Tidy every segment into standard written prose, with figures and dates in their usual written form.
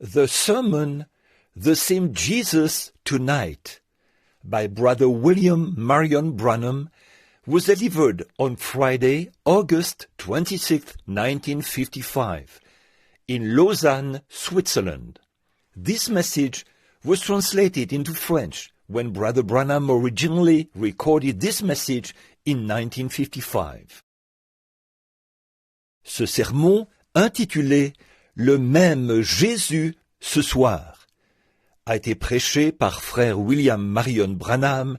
The sermon, The Same Jesus Tonight, by Brother William Marion Branham, was delivered on Friday, August 26, 1955, in Lausanne, Switzerland. This message was translated into French when Brother Branham originally recorded this message in 1955. Ce sermon, intitulé « Le même Jésus ce soir », a été prêché par frère William Marion Branham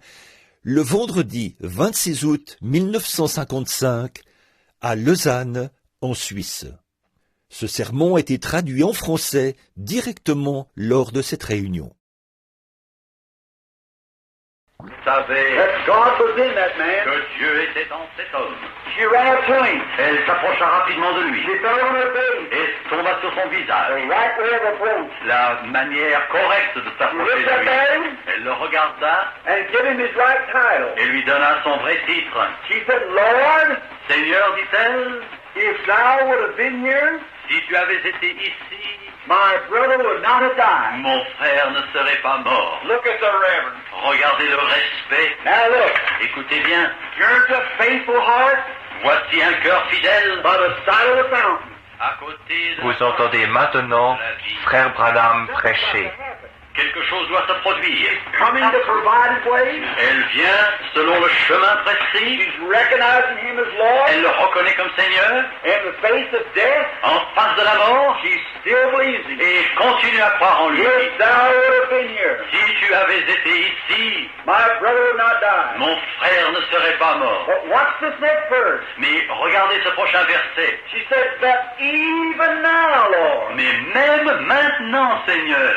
le vendredi 26 août 1955 à Lausanne, en Suisse. Ce sermon a été traduit en français directement lors de cette réunion. Vous savez que Dieu était en cet homme. Elle s'approcha rapidement de lui et tomba sur son visage. La manière correcte de s'approcher de lui. Elle le regarda et lui donna son vrai titre. Seigneur, dit-elle, si tu avais été ici, my brother would not have died. mon frère ne serait pas mort. Look at the reverend. Regardez le respect. Now look, Écoutez bien. here's a faithful heart Voici un cœur fidèle by the side of the fountain. à côté de Vous entendez maintenant Frère Branham prêcher. Quelque chose doit se produire. Coming the provided way. Elle vient selon le chemin précis. She's recognizing him as Lord. Elle le reconnaît comme Seigneur. In the face of death, En face de la mort. she still believes him. Et continue à croire en lui. If thou would have been here, Si tu avais été ici, my brother would not die. mon frère ne serait pas mort. But watch this next verse. Mais regardez ce prochain verset. She said, but even now, Lord, Mais même maintenant, Seigneur,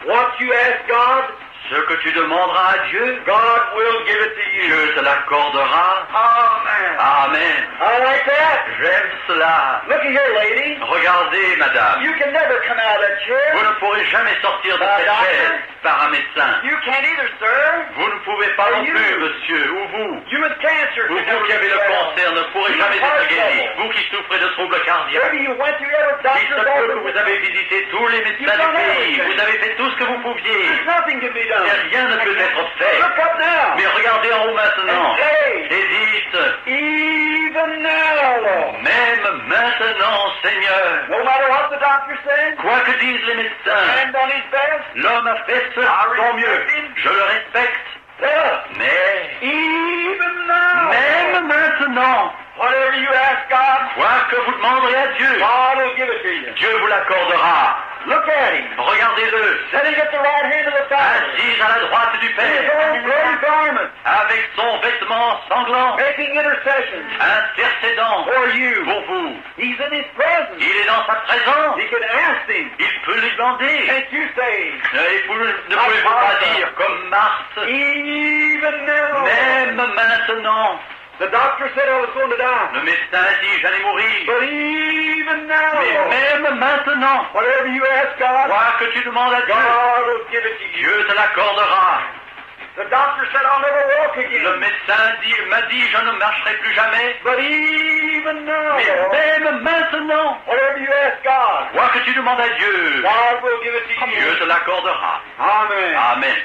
what you ask God, ce que tu demanderas à Dieu, God will give it to you. Dieu te l'accordera. Amen. Amen. I like that. J'aime cela. Looky here, lady. Regardez, madame. You can never come out of that chair. Vous ne pourrez jamais sortir de cette chaise par un médecin. You can't either, sir. Vous ne pouvez pas non plus, monsieur, ou vous. You with cancer. Vous qui avez le cancer ne pourrez jamais être guéri. Vous qui souffrez de troubles cardiaques. Maybe you went through every Il doctor's se peut que office. vous avez visité tous les médecins du pays. Vous avez fait tout ce que vous pouviez. There's nothing can be done. Mais rien ne peut être fait. Look up now. Mais regardez en haut maintenant. And say, Et dites, even now, Lord. même maintenant, Seigneur, No matter what the doctor says, quoi que disent les médecins, and done his best, l'homme a fait son mieux. Je le respecte. Mais, even now, même maintenant, whatever you ask God, quoi que vous demanderez à Dieu, God will give it to you. Dieu vous l'accordera. Look at him. Regardez-le, Sitting at the right hand of the Father. assis à la droite du In his Père, own bloody garment, avec son vêtement sanglant, making intercession intercédant for you. pour vous. He's in his presence. Il est dans sa présence. He can ask him. Il peut lui demander. Can't you say, Et vous ne pouvez-vous pas dire comme Marthe, even now? même maintenant, The doctor said I was going to die. le médecin a dit j'allais mourir. But even now, Mais même maintenant, whatever you ask God, quoi que tu demandes à Dieu, God will give it to you. Dieu te l'accordera. The doctor said I'll never walk Le again. médecin m'a dit je ne marcherai plus jamais. But even now, Mais même maintenant, whatever you ask God, quoi que tu demandes à Dieu, God will give it to Dieu you. te l'accordera. Amen. Amen.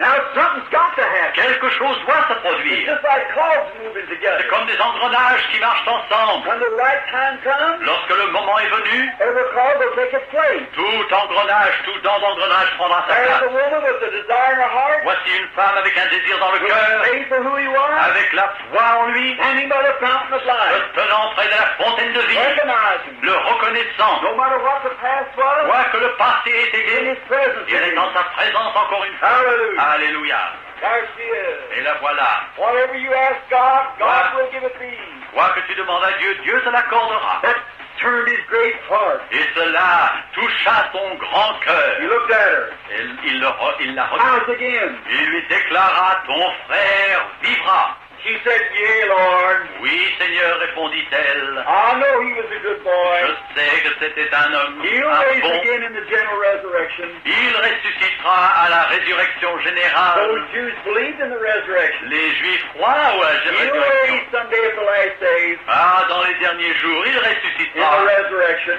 Now something's got to happen. Quelque chose doit se It's produire. just like cogs moving together. C'est comme des engrenages qui marchent ensemble. When the right time comes, Lorsque le moment est venu, every cog will take its place. tout engrenage prendra sa There's a place. woman with a desire in her heart, Voici une femme avec un désir dans le with cœur, faith for who he was, avec la foi en lui, standing by the fountain of life, le tenant près de la fontaine de vie, recognizing, le reconnaissant. no matter what the past was, Quoi que le passé ait in été, his presence. il est dans sa présence encore une fois. Hallelujah. Alléluia. There she is. Et la voilà. Whatever you ask God, God Wow. will give it to you. Quoi que tu demandes à Dieu, Dieu te l'accordera. That turned his great heart. Et cela toucha son grand He cœur. looked at her. Et il la regarda. Eyes again. Il lui déclara, ton frère vivra. She said, yea, Lord. Oui, Seigneur, répondit-elle. I know he was a good boy. Je sais que c'était un homme He'll un raise bon. again in the general resurrection. Il ressuscitera à la résurrection générale. Those Jews believed in the resurrection. Les Juifs croient à la He'll résurrection. raise someday at the last days Ah, dans les derniers jours, il in the ressuscitera resurrection.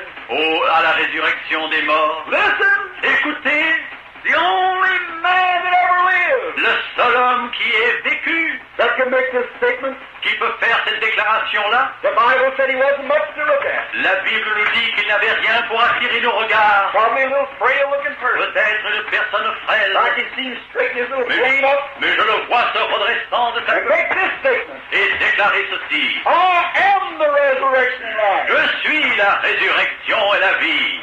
à la résurrection des morts. Listen, Écoutez, the only man that ever lived le seul homme qui ait vécu, that can make this statement, qui peut faire cette déclaration-là, the Bible said he wasn't much to look at. la Bible nous dit qu'il n'avait rien pour attirer nos regards. Probably a little frail-looking person. Peut-être une personne frêle, Like he seems straighten his little plane up mais je le vois se redressant de sa and make this statement. et déclarer ceci. I am the resurrection and life. Je suis la résurrection et la vie.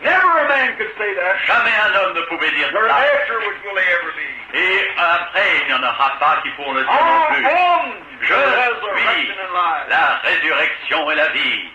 Never a man could say that. Jamais un homme ne pouvait dire Nor ça. afterwards will he ever be. Et après, il n'y en aura pas qui pourront le dire non I plus. am the Je resurrection suis and life. la résurrection et la vie.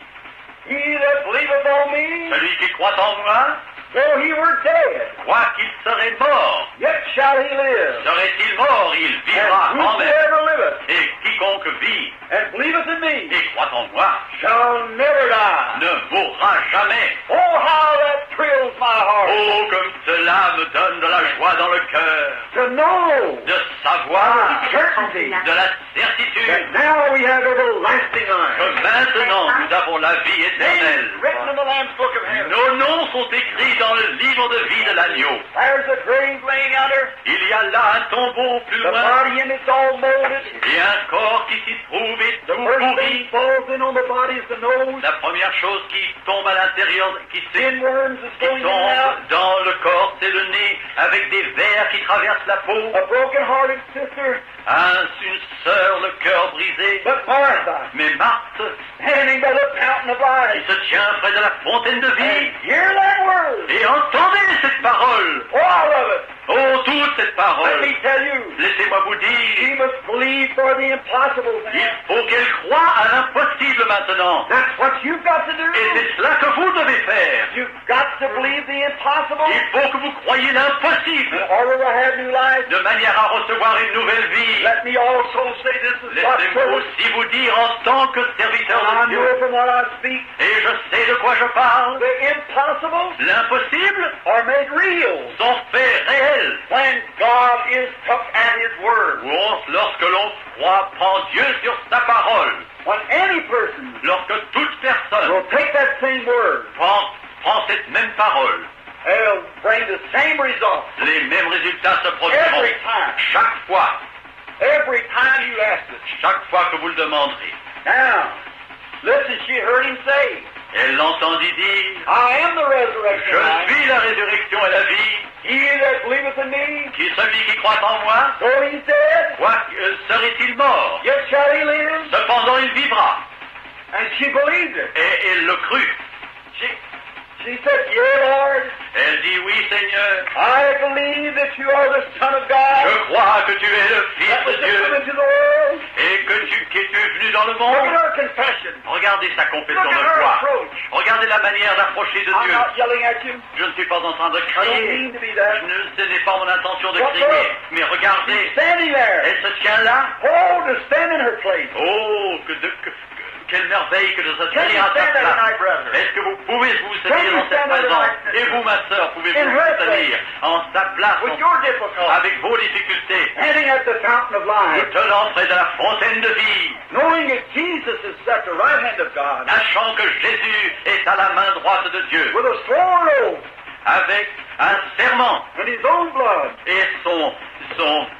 He that believeth on me, Celui qui croit en moi, though he were dead, croit qu'il serait mort. yet shall he live. Serait-il mort, il vivra And quand même. whosoever liveth Et quiconque vit and believeth in me et croit en moi shall never die. ne mourra jamais. Oh, how that thrills my heart Oh, comme cela me donne de la joie dans le cœur, to know de savoir, with certainty de la certitude that now we have everlasting life. que maintenant nous avons la vie éternelle. Written in the Lamb's Book of Heaven. Nos noms sont écrits dans le livre de vie de l'agneau. There's a grave laying yonder. Il y a là un tombeau plus The loin body in it's all molded. et un corps qui s'y trouve est The tout first pourri. thing falls in on the body is the nose. La première chose qui tombe à l'intérieur, qui Inworms is going in and out. tombe dans le corps, c'est le nez avec des vers qui traversent la peau. A broken-hearted sister, Une sœur, le cœur brisé. but Martha, Mais Marthe, standing by the fountain of qui life. se tient près de la fontaine de vie, And hear that word. et entendez cette parole. All of it. Oh, toute cette Let parole. me tell you, Laissez-moi vous she dire, must believe for the impossible il thing. faut qu'elle croie à l'impossible maintenant. That's what you've got to do. Et c'est cela que vous devez faire. You've got to believe the impossible Il faut que vous croyiez in l'impossible, order to have new life. de manière à recevoir une nouvelle vie. Let me also say this is God's Laissez-moi service. aussi vous dire en tant que serviteur I de know Dieu, from what I speak, et je sais de quoi je parle, the impossible l'impossible are made real sont faits réels. when God is took at His word. Lorsque l'on croit, prend Dieu sur sa parole, When any person lorsque toute personne will take that same word, prend cette même parole, they'll bring the same results les mêmes résultats se produiront. every time. Chaque fois You ask it. chaque fois que vous le demanderez. Now, listen, she heard him say, Elle l'entendit dire, I am the resurrection. and je life. suis la résurrection et la vie, He that believeth in me, qui celui qui croit en moi, though he's dead, quoi serait-il mort, yet shall he live. cependant il vivra. And she believed it. Et elle le crut. She said, Yea, Lord, Elle dit, oui Seigneur, I believe that you are the Son of God. je crois que tu es le That Fils was de to come Dieu into the world. et que tu es venu dans le Look at monde. her confession. Regardez sa Look confession at de her foi. approach. Regardez la manière d'approcher de I'm Dieu. not yelling at you. Je ne suis pas en train de I don't crier. mean to be that. Ce n'est pas mon intention de Look, crier. look. Mais regardez, Standing there. elle se tient là. Oh, to stand in her place. Oh, quelle merveille que de se Can you tenir à sa stand there place. tonight, brethren? Est-ce que vous pouvez vous Can tenir you dans cette stand there présence? tonight, sister? Et vous, ma sœur, pouvez-vous In her vous tenir en sa place, With your difficulty. avec vos difficultés, Standing at the fountain of life. vous tenant près de la fontaine de vie, Knowing that Jesus is at the right hand of God. sachant que Jésus est à la main droite de Dieu, With a sworn oath. avec un serment And his own blood. et son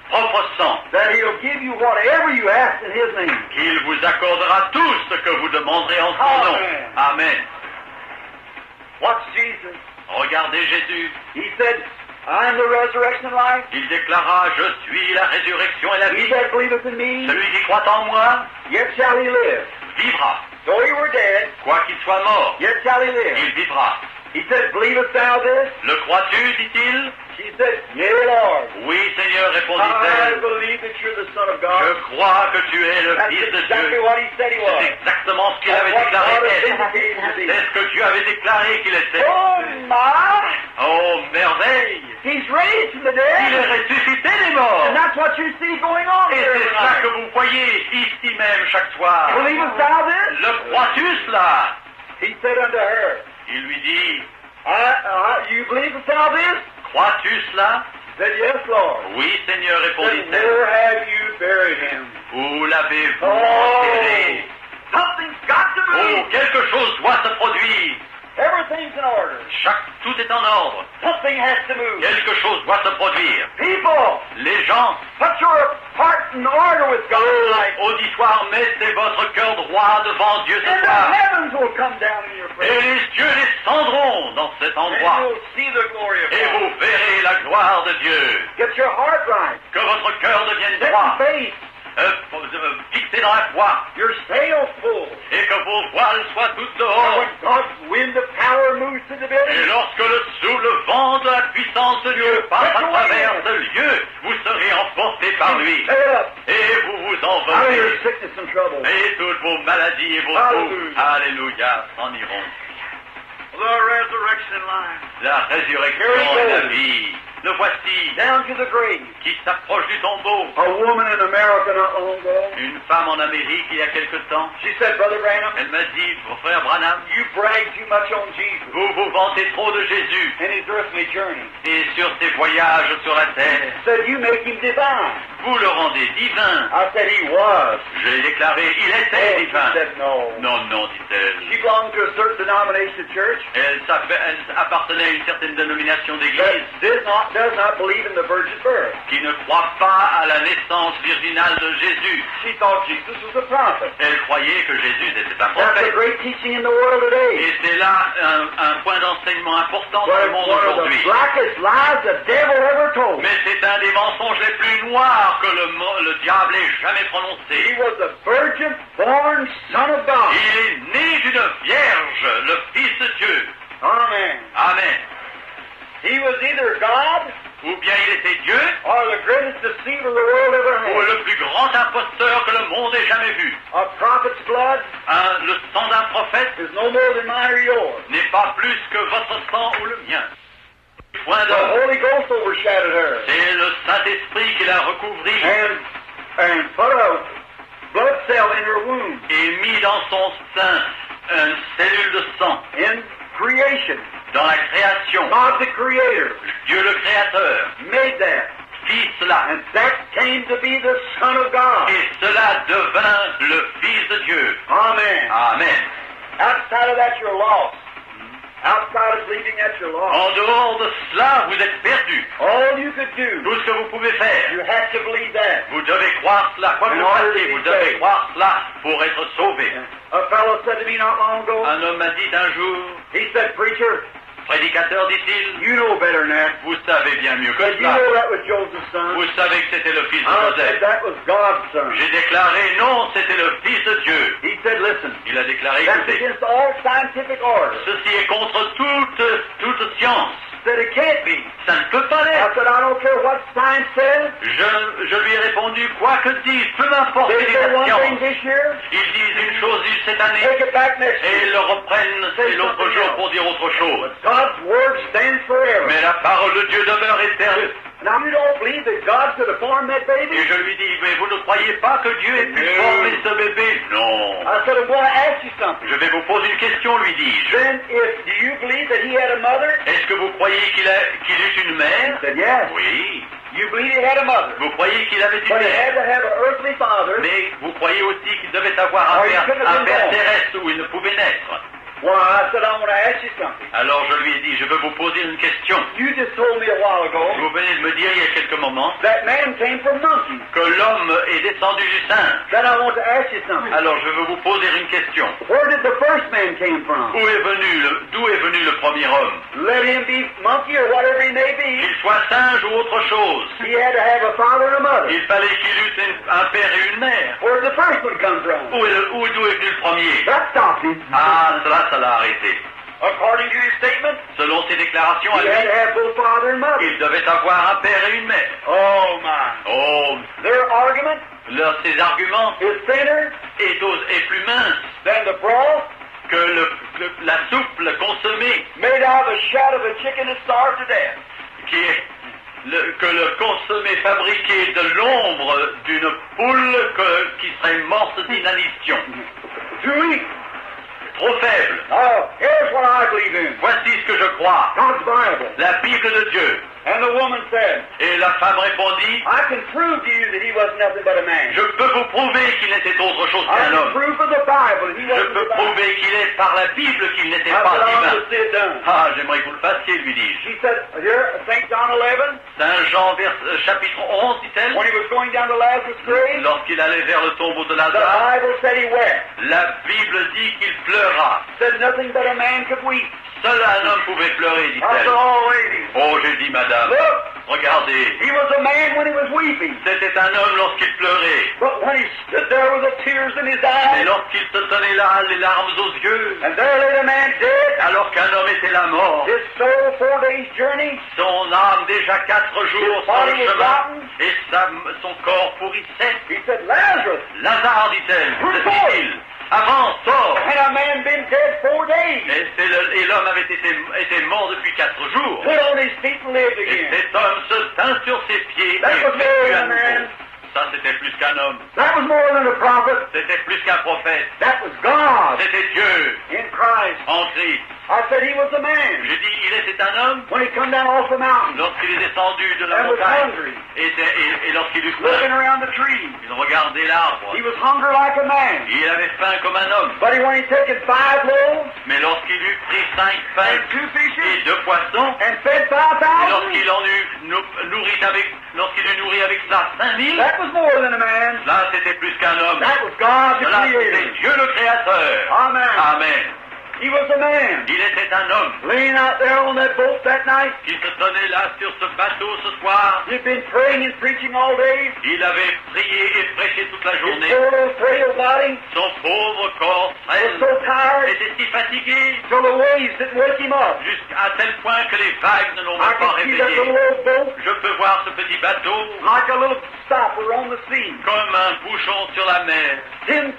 propre sang, That he'll give you whatever you ask in his name. qu'il vous accordera tout ce que vous demanderez en son nom. Amen. Amen. Watch Jesus. Regardez Jésus. He said, I am the resurrection and life. Il déclara, je suis la résurrection et la He vie. that believeth in me, Celui qui croit en moi yet shall he live. vivra. Though he were dead, Quoi qu'il soit mort, yet shall he live. il vivra. He said, Believest thou this? Le crois-tu, dit-il? She said, Yea, Lord. Oui, Seigneur, I répondit-elle. believe that you're the Son of Je God. crois que tu es le That's Fils de exactly Dieu. what he said he was. C'est exactement ce qu'il That's avait what déclaré God has être. indicated to be. C'est ce que Dieu avait déclaré qu'il était. Oh my! Oh, merveille! He's raised from the Il est dead. ressuscité des morts. And that's what you see going on Et here c'est ça que tonight. vous voyez ici même chaque soir. Believest thou this? Le crois-tu cela? He said unto her, Il lui dit, You believe the salvation? Crois-tu cela? Said, yes, Lord. Oui, Seigneur, Said, répondit-elle. where have you buried him? Où l'avez-vous Oh, enterré? something's got to Oh, move. quelque chose doit se produire. Everything's in order. Tout est en ordre. Something has to move. Quelque chose doit se produire. People, Les gens, put your heart in order with God tonight. auditoire, mettez votre cœur droit devant Dieu ce And the soir. heavens will come down in your Et presence. les dieux descendront dans cet And endroit. you'll see the glory of Et God. vous verrez la gloire de Dieu. Get your heart right. Que votre cœur devienne Set droit, your faith. fixé dans la foi. Your sails full. Et que vos voiles soient toutes And dehors. when God's wind of power moves to the Et building, lorsque le vent de la puissance de Dieu passe à travers ce lieu, vous serez emportés par lui. pick it up Et vous vous out of your envolez. sickness and trouble. Et toutes vos maladies et vos troubles, alléluia, s'en iront. The resurrection line. La résurrection et la vie. Le voici, Down to the grave. qui s'approche du tombeau. A woman in America not long ago. Une femme en Amérique, il y a quelque temps, She said, Brother Branham, elle m'a dit, frère Branham, you brag too much on Jesus vous vous vantez trop de Jésus and his earthly journey. et sur ses voyages sur la terre. Said, you make him divine. Vous le rendez divin. I said, he was. Je l'ai déclaré, il était And she divin. said, no. Non, non, dit-elle. She belonged to a certain denomination of church Elle appartenait à une certaine dénomination d'église that does not believe in the virgin birth. qui ne croit pas à la naissance virginale de Jésus. She thought Jesus was a prophet. Elle croyait que Jésus était un That's a prophète. great teaching in the world today. Et c'est là un point d'enseignement important dans But le it's monde one of the aujourd'hui. blackest lies the devil ever told. Mais c'est un des mensonges les plus noirs que le diable ait jamais He prononcé. was a virgin born son of God. Il est né d'une vierge, le Fils de Dieu. Amen. Amen. He was either God Ou bien il était Dieu, or the greatest deceiver the world ever ou had. le plus grand imposteur que le monde ait jamais vu. A prophet's blood Le sang d'un prophète is no more than mine or yours. n'est pas plus que votre sang ou le mien. Point The d'homme. Holy Ghost overshadowed her C'est le Saint-Esprit qui l'a recouvri and put a blood cell in her womb et mis dans son sein une cellule de sang. in creation. Dans la création, God the Creator Dieu le Créateur made that. fit cela. And that came to be the Son of God. Et cela devint le Fils de Dieu. Amen. Amen. Outside of that, you're lost. Outside of believing that, you're lost. En dehors de cela, vous êtes perdus. All you could do, Tout ce que vous pouvez faire, you have to believe that. vous devez croire cela. Quoi que vous fassiez, vous devez croire cela pour être sauvé. A fellow said to me not long ago, Un homme m'a dit un jour, he said, Preacher, prédicateur, dit-il, you know better than that. vous savez bien mieux que Said, you cela. know that was Joseph's son. Vous savez que c'était le fils de I said, Joseph. that was God's son. J'ai déclaré non, c'était le Fils de Dieu. He said, listen, Il a déclaré, that's écoutez, against all scientific order. ceci est contre toute science. Said it can't be. Ça ne peut pas I l'être. said, I don't care what science says. Je lui ai répondu, quoi que disent, peu importe They les say one thing science. this year, Ils disent une chose cette année take it back next et ils year. le reprennent et l'autre jour pour dire autre chose. God's word stands forever. Mais la parole de Dieu demeure éternelle. Now you don't believe that God could have formed that baby? Et je lui dis, mais vous ne croyez pas que Dieu ait pu former ce bébé? Non. I said, I'm going to ask you something. Je vais vous poser une question, lui dis-je. Then, do you believe that he had a mother? Est-ce que vous croyez qu'il eut une mère? I said, yes. Oui. You believe he had a mother? Vous croyez qu'il avait une But he had mère? to have an earthly father. Mais vous croyez aussi qu'il devait avoir un père terrestre où il ne pouvait naître? Well, I said, I want to ask you something. Alors je lui ai dit, je veux vous poser une question. You just told me a while ago Vous venez de me dire il y a quelques moments that man came from monkeys. que l'homme est descendu du singe. Then I want to ask you something. Alors je veux vous poser une question. Where did the first man came from? D'où est venu le premier homme? Let him be monkey or whatever he may be. Qu'il soit singe ou autre chose. He had to have a father and a mother. Il fallait qu'il eût un père et une mère. Where did the first one come from? D'où est venu le premier? That stopped him. Ah, ça l'a arrêté. According to his statement, Selon ses déclarations à he had to lui, have both father and mother. il devait avoir un père et une mère. Oh my. Oh, Their argument ses arguments is thinner est plus mince than the broth que la soupe consommée, made out of the shad of a chicken that starved to death. que le consommé fabriqué de l'ombre d'une poule qui serait morte d'inanition. To eat. trop faible. Oh, here's what I believe in. Voici ce que je crois. God's Bible. La Bible de Dieu. And the woman said, Et la femme répondit, I can prove to you that he was nothing but a man. je peux vous prouver qu'il n'était autre chose I qu'un can homme. prove from the Bible that he Je wasn't peux divine. prouver qu'il est par la Bible qu'il n'était I pas said, I'll divin. just see it done. Ah, j'aimerais que vous le fassiez, lui dis-je. She said, here, St. John 11, Saint Jean, chapitre 11, dit-elle, when he was going down to Lazarus' grave, lorsqu'il allait vers le tombeau de the Lazare, Bible said he wept. la Bible dit qu'il pleura. Said nothing but a man could weep. Seul un homme pouvait pleurer, I said, dit-elle. oh, lady, Oh, j'ai dit, madame, look, regardez, he was a man when he was weeping. c'était un homme lorsqu'il pleurait. But when he stood there with the tears in his Et eyes, lorsqu'il se tenait là, les larmes aux yeux, and there lay the man dead, alors qu'un homme était là mort, his soul 4 days' journey, son âme déjà 4 jours sur le chemin, et son corps pourrissait. he said, Lazarus, Lazare, dit-elle, dit-il, avance, sors. had a man been dead 4 days, Et l'homme avait été mort depuis 4 jours. put on his feet and lived Et again. cet homme se tint sur ses pieds et That was vécut more à than a man. nouveau. Ça, c'était plus qu'un homme. That was more than a prophet. C'était plus qu'un prophète. That was God C'était Dieu in Christ. en Christ. I said he was a man. J'ai dit, il était un homme When he come down off the mountain lorsqu'il est descendu de la and was montagne hungry, et lorsqu'il eut looking faim. around the trees, Il regardait l'arbre. he was hungry like a man. Il avait faim comme un homme. But when he taken 5 loaves Mais lorsqu'il eut pris 5 pains and 2 fishes et 2 poissons, and fed et 5,000, lorsqu'il en eut nourri avec ça 5000, that was more than a man. là c'était plus qu'un homme. That was God the Cela c'était Creator. Dieu le Créateur. Amen. Amen. He was a man Il était un homme laying out there on that boat that night. qui se tenait là sur ce bateau ce soir. He'd been praying and preaching all day. Il avait prié et prêché toute la His journée. poor little frail body Son pauvre corps was frêle so tired était si fatigué till the waves didn't wake him up. jusqu'à tel point que les vagues ne l'ont I même pas can see that réveillé. little old boat Je peux voir ce petit bateau like a little stopper on the sea. comme un bouchon sur la mer. 10,000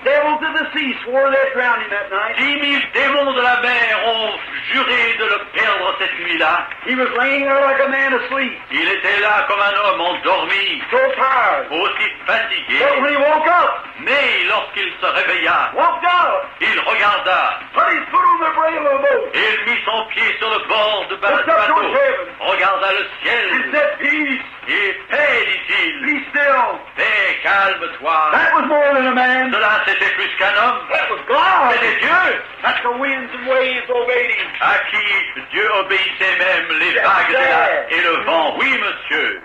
devils of the sea swore they'd drown him that night. 10 000 démons de la mer ont juré de le perdre cette nuit-là. He was laying there like a man asleep, Il était là comme un homme endormi, so tired. aussi fatigué. But when he woke up, Mais lorsqu'il se réveilla, walked out, il regarda put his foot on the rail of the boat, et il mit son pied sur le bord du looked up bateau, towards heaven, regarda le and ciel said, peace, et paix, dit-il, be still. paix, calme-toi. That was more than a man. Cela c'était plus qu'un homme, That was God. c'était Dieu, That the winds and waves obeyed him. à qui Dieu obéissait même les vagues et le vent. Oui, monsieur.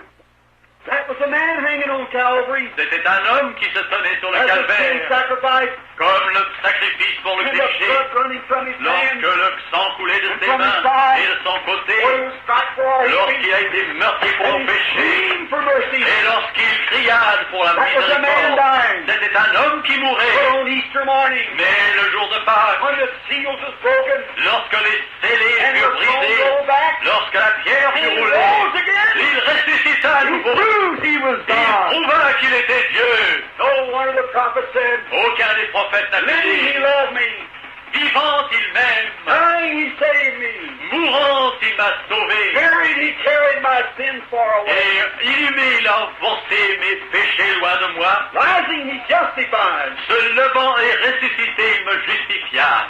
That was a man hanging on Calvary. C'était un homme qui se tenait sur le As a sin calvaire, sacrifice, comme le sacrifice pour le with the péché, blood running from his lorsque hands, le sang coulait de ses mains et de son côté, where he was struck for our lorsqu'il healing, a été meurtri pour and nos he péchés, screamed for mercy. et lorsqu'il cria pour la That was a man miséricorde, dying. c'était un homme qui But mourait. on Easter morning, Mais le jour de Pâques, when the seals was broken, lorsque les scellés and furent the stone brisés, rolled back, lorsque la pierre and fut he roulée, rose again, il ressuscita à he nouveau. proved he was Il God. prouva qu'il était Dieu. No one of the prophets said, Aucun des prophètes n'a pu living he dire, loved me, vivant il m'aime, dying he saved me, mourant il m'a sauvé, buried he carried my sins far away, et inhumé il a emporté mes péchés loin de moi, rising he justified, se levant et ressuscité il me justifia,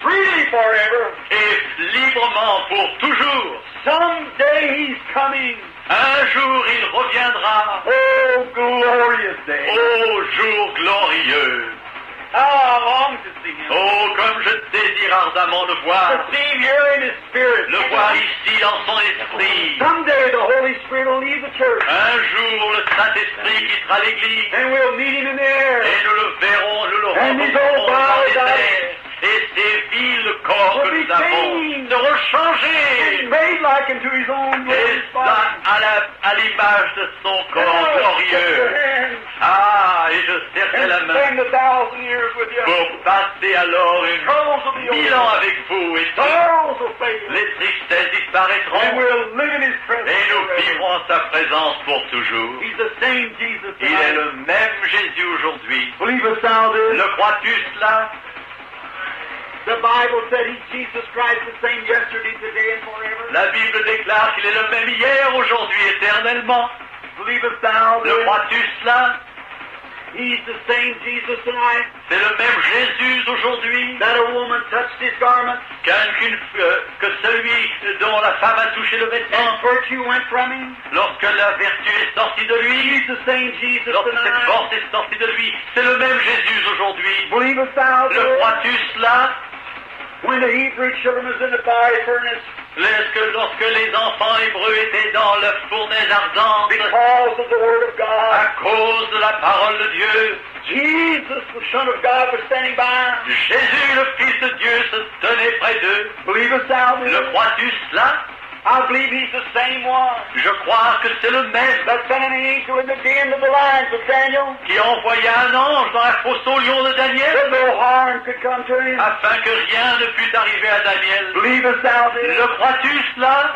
freely forever. et librement pour toujours. Someday he's coming. Un jour il reviendra, Oh, glorious day. ô jour glorieux. How I long to see him. Oh, comme je désire ardemment le To voir, see him here in his spirit. le voir ici dans son esprit. Someday the Holy Spirit will leave the church, Un jour le Saint-Esprit quittera l'Église, and we'll meet him in the air. et nous le verrons, nous le And his rencontrerons old dans les body airs. Et ces vils corps que will be nous avons changed. seront And changés. made like unto his own Et glorious ça body. à l'image de son And corps I'll shake glorieux. your hand Ah, et je serrai la and main spend 1,000 years with you. pour passer alors Troubles will be 1000 ans over. avec vous. Et Sorrows will fade. les tristesses And disparaîtront. we'll live in his presence Et nous forever. vivrons en sa présence pour toujours. He's the same Jesus Il est tonight. le même Jésus aujourd'hui. Believe us now this. Le crois-tu cela? The Bible said he's Jesus Christ, the same yesterday, today, and forever. La Bible déclare qu'il est le même hier, aujourd'hui, éternellement. Believe us thou Le this. crois-tu cela? He's the same Jesus tonight. C'est le même Jésus aujourd'hui that a woman touched his garment que celui dont la femme a touché le vêtement. and virtue went from him. Lorsque la vertu est sortie de lui, He's the same Jesus lorsque cette tonight. force est sortie de lui, c'est le même Jésus aujourd'hui. Believest thou Le this? crois-tu cela? When the Hebrew children was in the fiery furnace, Lorsque les enfants hébreux étaient dans le fournaise ardente, because of the Word of à God, cause de la parole de Dieu, Jesus, the Son of God, was standing by. Jésus, le Fils de Dieu, se tenait près d'eux. Believest thou this? Le crois-tu cela? I believe he's the same one Je crois que c'est le même that sent an angel in the den of the lions of Daniel, qui envoya un ange dans la fosse au lion de Daniel, that no harm could come to him. afin que rien ne pût arriver à Daniel. Believest thou this? Le crois-tu cela?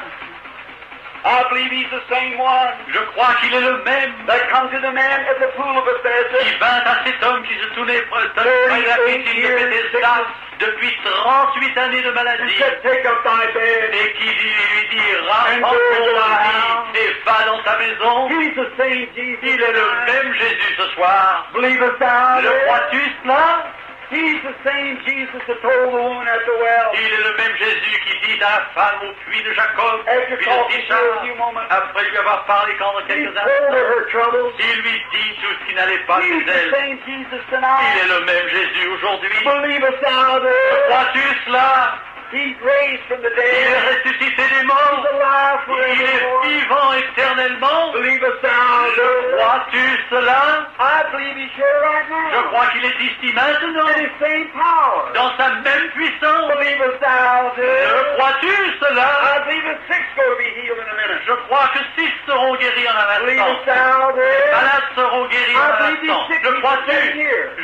I believe he's the same one Je crois qu'il est le même that come to the man at the pool of qui Bethesda. vint à cet homme qui se tenait près de la piscine de Bethesda depuis 38 années de And maladie said, take up thy bed. et qui lui dit, rapporte ton lit et va dans ta maison. He's the same Jesus. Il est le même Jésus ce soir. Believest thou Le this? crois-tu cela? He's the same Jesus that told the woman at the well. Il est le même Jésus qui dit à la femme au puits de Jacob, After puis de talking to her a Sichar, few moments, après lui avoir parlé pendant he quelques told her instants, her troubles. il lui dit tout ce qui n'allait pas He's chez the elle. same Jesus Il est tonight. le même Jésus aujourd'hui. Believest thou this? Crois-tu cela? He's raised from the Il est dead. ressuscité des He's morts. alive Il est forevermore. vivant éternellement. Believest thou this? Crois-tu cela? I believe he's here right Je now. crois qu'il est ici maintenant, In his same power. dans sa même puissance. Believest thou this? Crois-tu cela? I believe the sick's going to be healed in a minute. Je crois que 6 seront guéris en un Believest instant. thou Les this? malades seront guéris en un instant. Le crois-tu?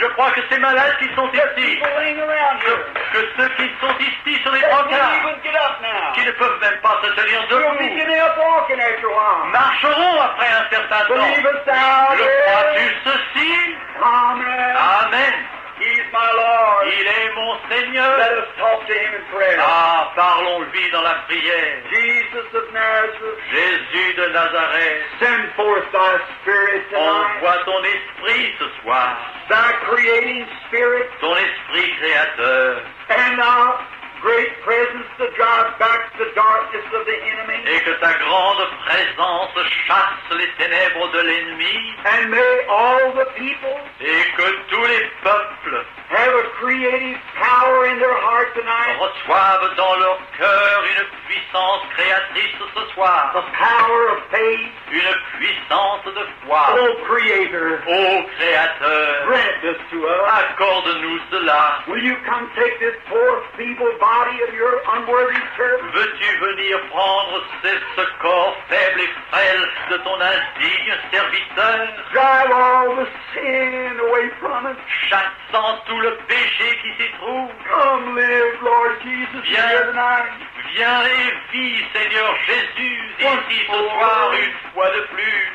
Je crois que ces malades qui sont There's ici, people laying around here. que ceux qui sont ici sur les They can't brancards, even get up now. qui ne peuvent même pas se tenir We'll be debout, getting up walking after a while. marcheront après un certain temps. Believest thou Le this? crois-tu ceci? Amen. Amen. He's my Lord. Il est mon Let Seigneur. us talk to him in prayer. Ah, parlons-lui dans la prière. Jesus of Nazareth, Jésus de Nazareth, send forth thy Spirit tonight. envoie ton esprit ce soir, Thy creating Spirit ton esprit créateur, and thy great presence to drive back the darkness of the enemy. et que ta grande présence chasse les ténèbres de l'ennemi, And may all the people et que tous les peuples have a creative power in their heart tonight. reçoivent dans leur cœur une puissance créatrice ce soir, The power of faith. une puissance de foi. Oh, Creator, Ô Créateur, grant this to us. accorde-nous cela. Will you come take this poor, feeble body of your unworthy servant? Veux-tu venir prendre ce corps faible et frêle de ton indigne serviteur, Drive all the sin away from us. chassant tout le péché qui s'y trouve? Come live, Lord Jesus, Viens. here tonight. Viens et vis, Seigneur Jésus, ici ce soir une fois de plus,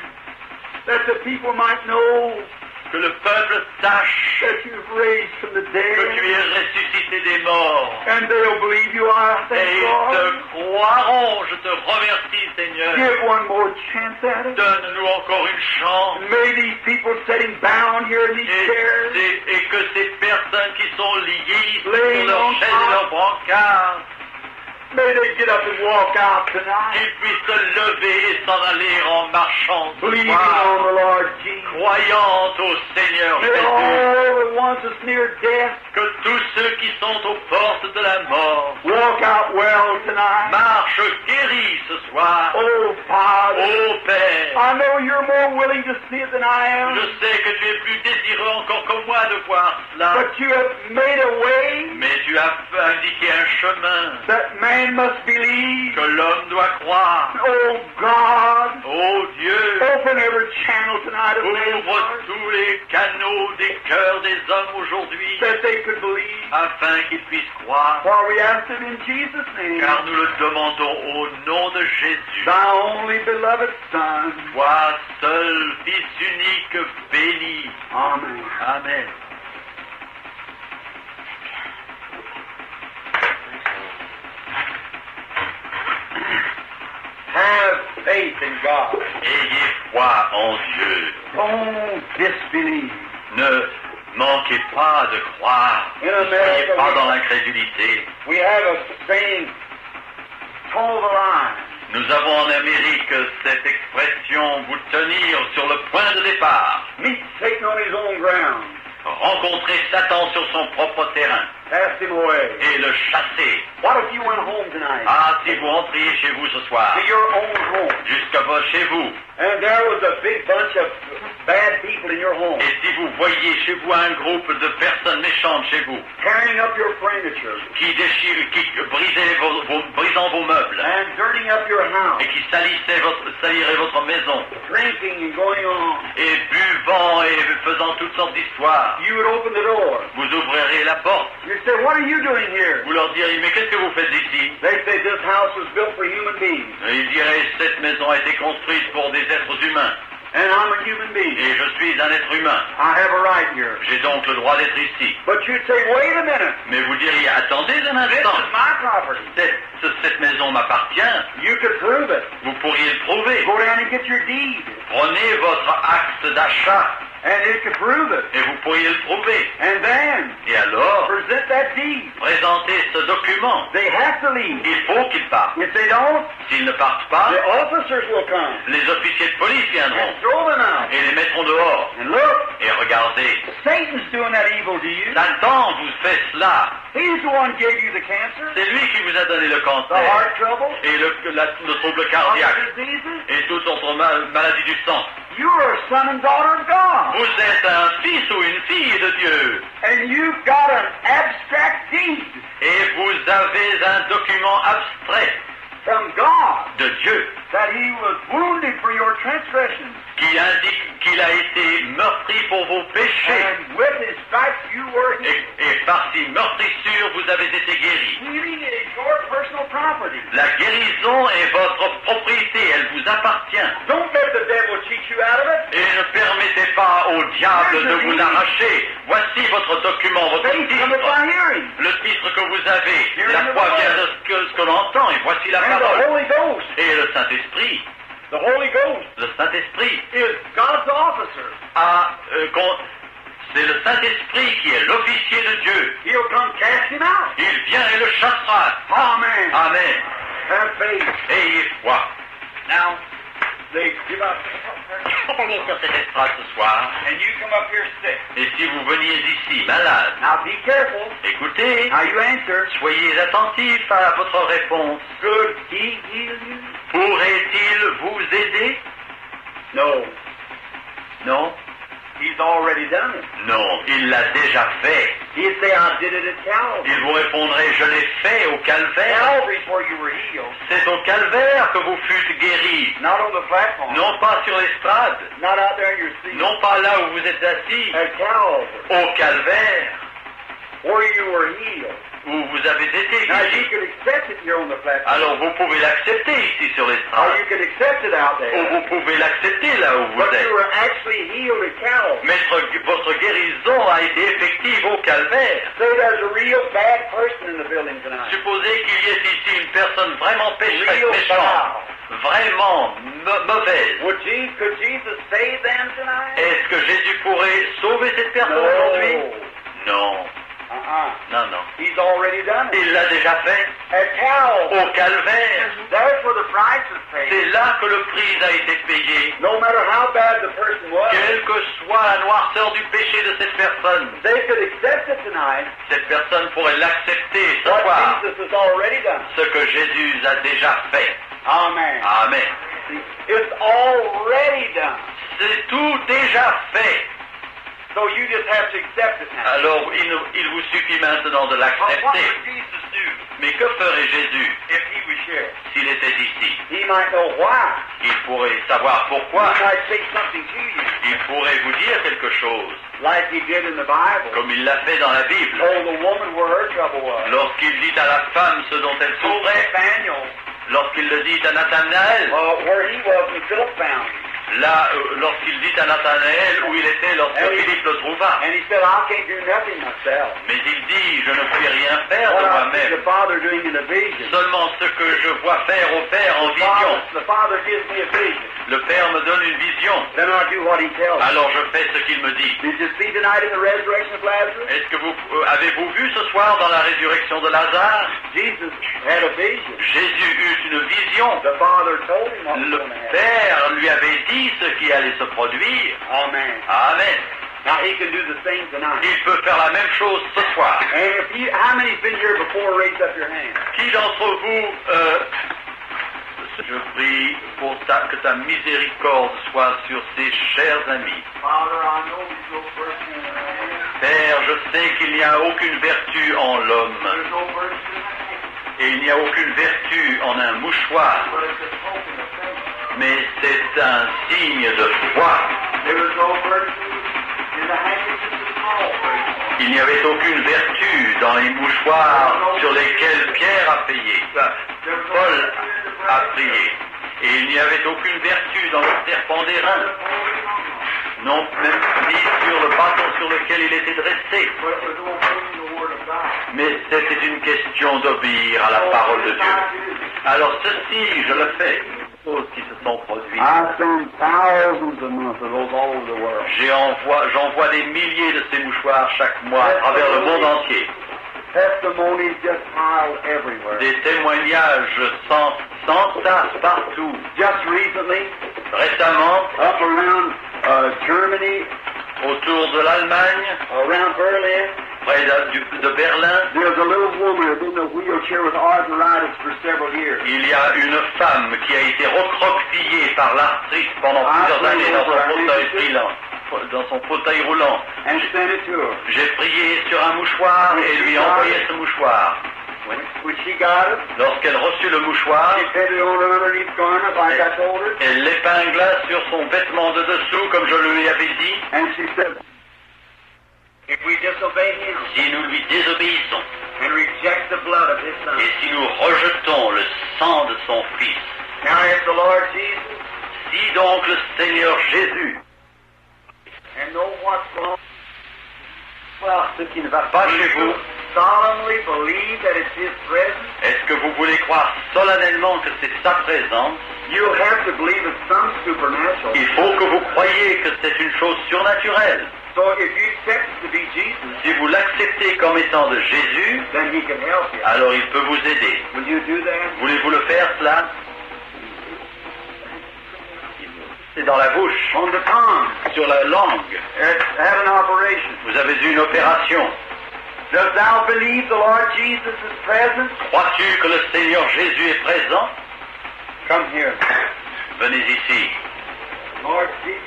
That the people might know que le peuple sache that you've raised from the que tu es dead. ressuscité des morts. And they'll believe you are. Et Thank ils God. te croiront, je te remercie, Seigneur. Give one more chance at it. Donne-nous encore une chance. May these people sitting bound here in these chairs Et que ces personnes qui sont liées sur Laying leurs on chaises et top. leurs brancards, may they get up and walk out tonight, qu'ils puissent se lever et s'en aller en marchant ce believing soir, on the Lord Jesus. croyant au Seigneur May Jésus. all the ones that's near death Que tous ceux qui sont aux portes de la mort walk out well tonight. marchent guéris ce soir. Oh, Father, Ô Père, I know you're more willing to see it than I am, je sais que tu es plus désireux encore que moi de voir cela, but you have made a way mais tu as indiqué un chemin that man must believe. que l'homme doit croire. Oh, God, Ô Dieu, open every channel tonight of man's ouvre heart tous les canaux des cœurs des hommes aujourd'hui, that they could believe. afin qu'ils puissent croire. For we ask it in Jesus' name, Car nous le demandons au nom de Jésus, thy only beloved Son. toi seul Fils unique béni. Amen. Amen. Have faith in God. Ayez foi en Dieu. Don't disbelieve. Ne Manquez pas de croire. In Ne America, soyez pas dans l'incrédulité. we have a saying, toe the line. Nous avons en Amérique cette expression, vous tenir sur le point de départ. Meet Satan on his own ground. Rencontrer Satan sur son propre terrain Cast him away. et le chasser. What if you went home tonight? Ah, si vous entriez chez vous ce soir, To your own home. chez vous, And there was a big bunch of bad people in your home. et si vous voyez chez vous un groupe de personnes méchantes chez vous, Tearing up your furniture. qui brisant vos meubles, And dirtying up your house. et qui saliraient votre maison, Drinking and going on. et buvant et faisant toutes sortes d'histoires, You would open the door. vous ouvrirez la porte. You'd say, what are you doing here? Vous leur direz, mais qu'est-ce que vous faites ici? They say, this house was built for human beings. Et ils diraient, cette maison a été construite pour des êtres humains, And I'm a human being. et je suis un être humain. I have a right here. J'ai donc le droit d'être ici. But you'd say, wait a minute. Mais vous diriez, attendez un This instant, is my property. cette maison m'appartient, You could prove it. vous pourriez le prouver. Go down and get your deed. Prenez votre acte d'achat, And it could prove it. et vous pourriez le prouver. And then, Et alors, present that deed. présentez ce document. They have to leave. Il faut qu'ils partent. If they don't, S'ils ne partent pas, the officers will come les officiers de police viendront and throw them out. et les mettront dehors. And look, Et regardez, Satan's doing that evil to you. Satan vous fait cela. He's the one who gave you the cancer, C'est lui qui vous a donné le the cancer heart trouble, et le trouble other cardiaque diseases. et toute autre maladie du sang. You are a son and daughter of God. Vous êtes un fils ou une fille de Dieu And you've got an abstract deed et vous avez un document abstrait from God de Dieu that He was wounded for your transgressions. qui indique qu'il a été meurtri pour vos péchés And with His stripes you were healed. et par ces meurtrissures vous avez été guéris. Healing is your personal property. La guérison est votre propriété, elle vous appartient. Don't let the devil cheat you out of it. Et ne permettez pas au diable de vous l'arracher. Voici votre document, votre Faith cometh titre. by hearing. Le titre que vous avez, la foi vient de ce que l'on entend, et voici la And the parole. Holy Ghost. Et le Saint-Esprit, The Holy Ghost le Saint-Esprit is God's officer. c'est le Saint-Esprit qui est l'officier de Dieu. He'll come cast him out. Il vient et le chassera. Amen. Amen. Have faith. Ayez foi. Now, they give up. Allez sur cette estrade ce soir, And you come up here sick. et si vous veniez ici malade, Now be careful écoutez, how you answer. soyez attentifs à votre réponse. Could He heal you? Pourrait-il vous aider? No. Non. He's already done it. Non, il l'a déjà fait. He'd say, I did it at Calvary. Il vous répondrait, je l'ai fait au calvaire. Calvary's where you were healed. C'est au calvaire que vous fûtes guéris. Not on the platform. Non pas sur l'estrade, Not out there in your seat. non pas là où vous êtes assis, At Calvary. au calvaire, Where you were healed. où vous avez été Now you guéris. can accept it here on the platform. Alors vous pouvez l'accepter ici sur Or l'estrade, you can accept it out ou there. vous pouvez l'accepter là où vous But you êtes. were actually healed at Calvary. Mais votre guérison a été effective au calvaire. Say there's a real bad person in the building tonight. Supposez qu'il y ait ici une personne vraiment pécheresse, Real méchante, vraiment mauvaise. Could Jesus save them tonight? Est-ce que Jésus pourrait sauver cette personne aujourd'hui? Non, non, non. He's already done it. Il l'a déjà fait At Calvary. au calvaire. That's where the price is paid. C'est là que le prix a été payé. No matter how bad the person was, Quelle que soit la noirceur du péché de cette personne, they could accept it tonight. cette personne pourrait l'accepter ce What soir, Jesus has already done. ce que Jésus a déjà fait. Amen. Amen. It's already done. C'est tout déjà fait. So you just have to accept it now. Alors il vous suffit maintenant de But what l'accepter. would Jesus do Mais que ferait Jésus if he was here? s'il était ici? He might know why. Il pourrait savoir pourquoi. He might say something to you, Il pourrait vous dire quelque chose, like he did in the Bible. comme il l'a fait dans la Bible. Told the woman where her trouble was. Lorsqu'il dit à la femme ce dont elle Told souffrait, Nathaniel lorsqu'il le dit à Nathanaël, where he was when Philip found him. là, lorsqu'il dit à Nathanaël où il était lorsque Philippe le trouva. And he said, I can't do nothing myself. Mais il dit, je ne puis rien faire de What I see moi-même. the Father doing in a vision. Seulement ce que je vois faire au Père en vision. The Father gives me a vision. Le Père me donne une vision. Then I do what he tells me. Alors je fais ce qu'il me dit. Did you see tonight in the resurrection of Lazarus? Est-ce que vous avez-vous vu ce soir dans la résurrection de Lazare? Jesus had a vision. Jésus eut une vision. The Father told him what was Le going to happen. Père lui avait dit ce qui allait se produire. Amen. Amen. Now he can do the same tonight. Il peut faire la même chose ce soir. And if you, how many's been here before? Raise up your hand. Qui d'entre vous, je prie pour que ta miséricorde soit sur ces chers amis. Father, I know there's no virtue in man. Père, je sais qu'il n'y a aucune vertu en l'homme, There's no virtue in man. et il n'y a aucune vertu en un mouchoir, But it's a token of faith. mais c'est un signe de foi. There was no virtue in the handkerchief of Paul. Il n'y avait aucune vertu dans les mouchoirs sur lesquels Pierre a payé, Paul a prié. Et il n'y avait aucune vertu dans le serpent d'airain, non même ni sur le bâton sur lequel il était dressé. But it was obeying the word of God. Mais c'était une question d'obéir à la parole de Dieu. Alors ceci, je le fais. Choses qui se sont produites. I send thousands of months of those all over the world. J'envoie des milliers de ces mouchoirs chaque mois à travers le monde entier. Testimonies just piled everywhere. Des témoignages sans tasse partout. Just recently, Récemment, up around Germany, autour de l'Allemagne, around Berlin, près de Berlin, there's a little woman who's in a wheelchair with arthritis for several years. il y a une femme qui a été recroquevillée par l'arthrite pendant plusieurs années dans son fauteuil roulant. And sent it to her. J'ai prié sur un mouchoir et lui envoyé ce mouchoir. When she got it, Lorsqu'elle reçut le mouchoir, she put it on her underneath garment like I told her. elle l'épingla sur son vêtement de dessous comme je lui avais dit. And she said, if we disobey him Si nous lui désobéissons and reject the blood of his son. et si nous rejetons le sang de son Fils, Now if the Lord Jesus si donc le Seigneur Jésus, and know what's wrong, well, ce qui ne va pas chez vous, solemnly believe that it's his presence. est-ce que vous voulez croire solennellement que c'est sa présence? You'll have to believe it's some supernatural. Il faut que vous croyiez que c'est une chose surnaturelle. So if you accept it to be Jesus, Si vous l'acceptez comme étant de Jésus, then he can help you. alors il peut vous aider. Will you do that? Voulez-vous le faire, cela? C'est dans la bouche, On the tongue. sur la langue. Had an operation. Vous avez eu une opération. Does thou believe the Lord Jesus is present? Crois-tu que le Seigneur Jésus est présent? Come here. Venez ici. Lord Jesus,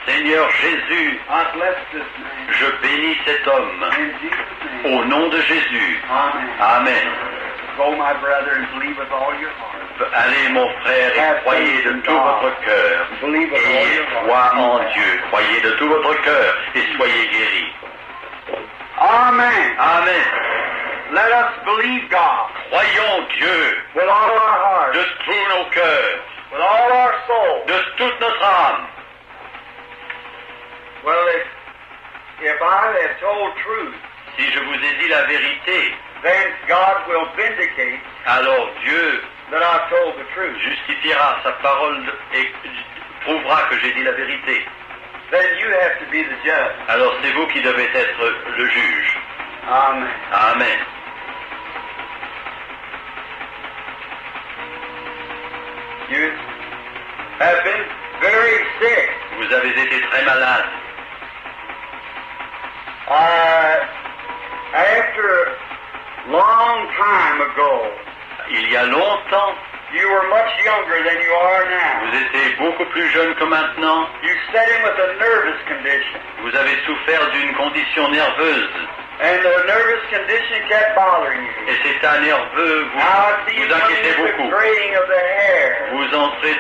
Seigneur Jésus, I bless this man. je bénis cet homme. In Jesus' name. Au nom de Jésus. Amen. Amen. Go, my brother, and believe with all your heart. Allez, mon frère, et croyez de tout votre cœur. Believe with all Ayez your heart. foi en Dieu. Croyez de tout votre cœur et soyez guéris. Amen. Amen. Let us believe God Croyons Dieu with all our heart, de tous nos cœurs, with all our soul. de toute notre âme. Well, if I have told truth, Si je vous ai dit la vérité, then God will vindicate alors Dieu that I've told the truth. justifiera sa parole et prouvera que j'ai dit la vérité. Then you have to be the judge. Alors c'est vous qui devez être le juge. Amen. Amen. You have been very sick. Vous avez été très malade. After a long time ago, Il y a longtemps, you were much younger than you are now. vous étiez beaucoup plus jeune que maintenant. You set in with a nervous condition, Vous avez souffert d'une condition nerveuse. and the nervous condition kept bothering you. Et cet état nerveux Now I see you vous inquiétez coming into beaucoup. graying of the hair, Vous entrez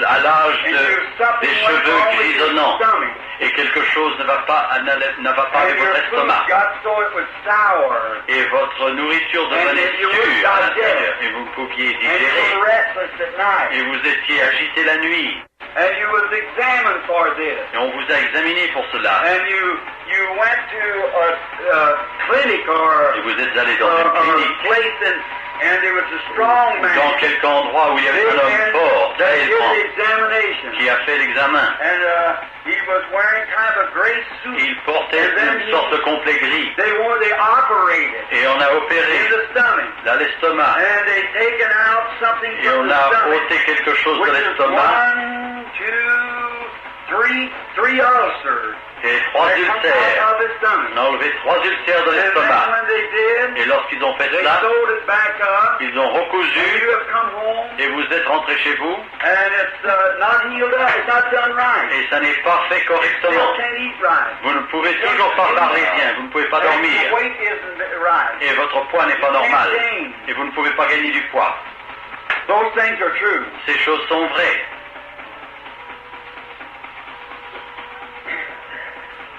à l'âge and there's des something went cheveux wrong with your grisonnants. stomach, Et quelque chose ne va pas avec and your votre food estomac. got so it was sour, Et votre nourriture devenait you dure wouldn't à digest. l'intérieur. Et vous ne pouviez and you digérer. were restless at night. Et vous étiez agité la nuit. And you was examined for this. Et on vous a examiné pour cela. And you went to a clinic or Et vous êtes allé dans une a clinique, place and there was a strong man. dans quelque endroit où il y avait un homme fort, that très did grand, the examination. qui a fait l'examen. And he was wearing kind of a gray suit. Il portait une sorte de complet gris. They operated Et on a opéré in the stomach. dans l'estomac. And they taken out something Et from on the a stomach. ôté quelque chose de Which is l'estomac. 1, 2, 3 ulcers. Et 3 That come ulcères. out of his stomach. On a enlevé 3 ulcères de And then l'estomac. when they did, Et lorsqu'ils ont fait they cela, sewed it back up. ils ont And recousu you have come home, et vous êtes rentré chez vous. and it's not healed up. It's not done right. Et ça n'est pas fait Still correctement. can't eat right. Vous ne pouvez toujours pas parler bien, vous ne pouvez pas And dormir. your weight isn't right. Et votre poids n'est pas normal. Et vous ne pouvez pas gagner du poids. Those things are true. Ces choses sont vraies.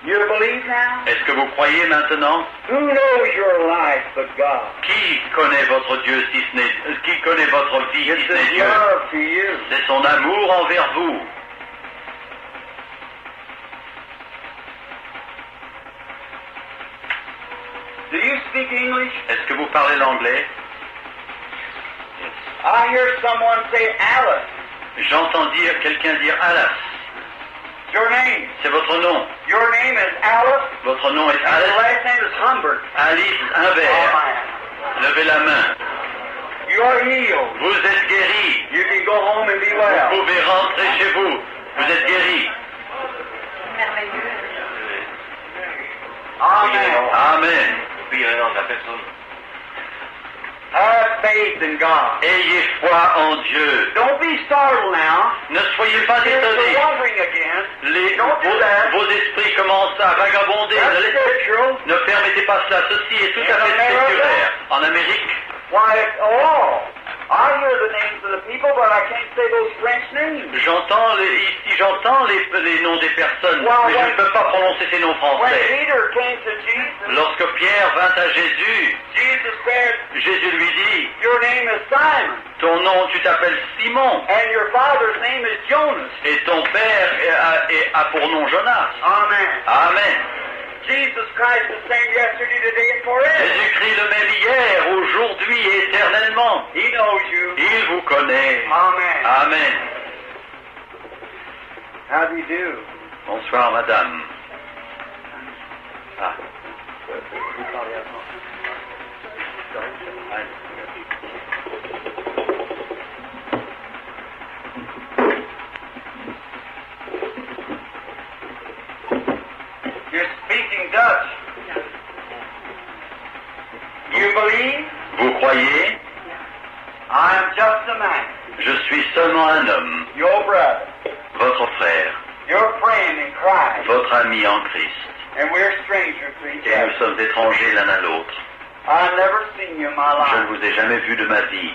You believe now? Est-ce que vous croyez maintenant? Who knows your life but God? Qui connaît votre Dieu si ce n'est... Qui connaît votre vie si It's ce n'est His Dieu? love to you. C'est son amour envers vous. Do you speak English? Est-ce que vous parlez l'anglais? I hear someone say Alice. J'entends quelqu'un dire Alice. Your name. C'est votre nom. Your name is Alice. Votre nom est And your Alice. last name is Humbert. Alice Humbert. Levez la main. You are healed. Vous êtes guéri. You can go home and be Vous well. pouvez rentrer chez vous. Vous êtes guéri. Amen. Amen. Have faith in God. Ayez foi en Dieu. Don't be startled now. Ne soyez pas Here's the étonnés. wandering again. Don't do that. Vos esprits commencent à vagabonder. That's scriptural. Ne permettez pas cela. Ceci est tout à fait scripturaire. En Amérique, Why, I hear the names of the people, but I can't say those French names. j'entends les noms des personnes, Wow, mais je ouais. ne peux pas prononcer ces noms When français. Peter came to Jesus, Lorsque Pierre vint à Jésus, Jesus said, Jésus lui dit, your name is Simon, ton nom, tu t'appelles Simon, and your father's name is Jonas. et ton père a pour nom Jonas. Amen. Amen. Jesus Christ the same yesterday, today, and forever. Jésus-Christ le même hier, aujourd'hui et éternellement. He knows you. Il vous connaît. Amen. Amen. How do you do? Bonsoir, madame. Ah. You're speaking Dutch. You believe? Vous croyez? I am just a man, Je suis seulement un homme, your brother, votre frère, your friend in Christ, votre ami en Christ, and we're strangers to each et nous other. sommes étrangers l'un à l'autre. I've never seen you in my Je ne life. vous ai jamais vu de ma vie.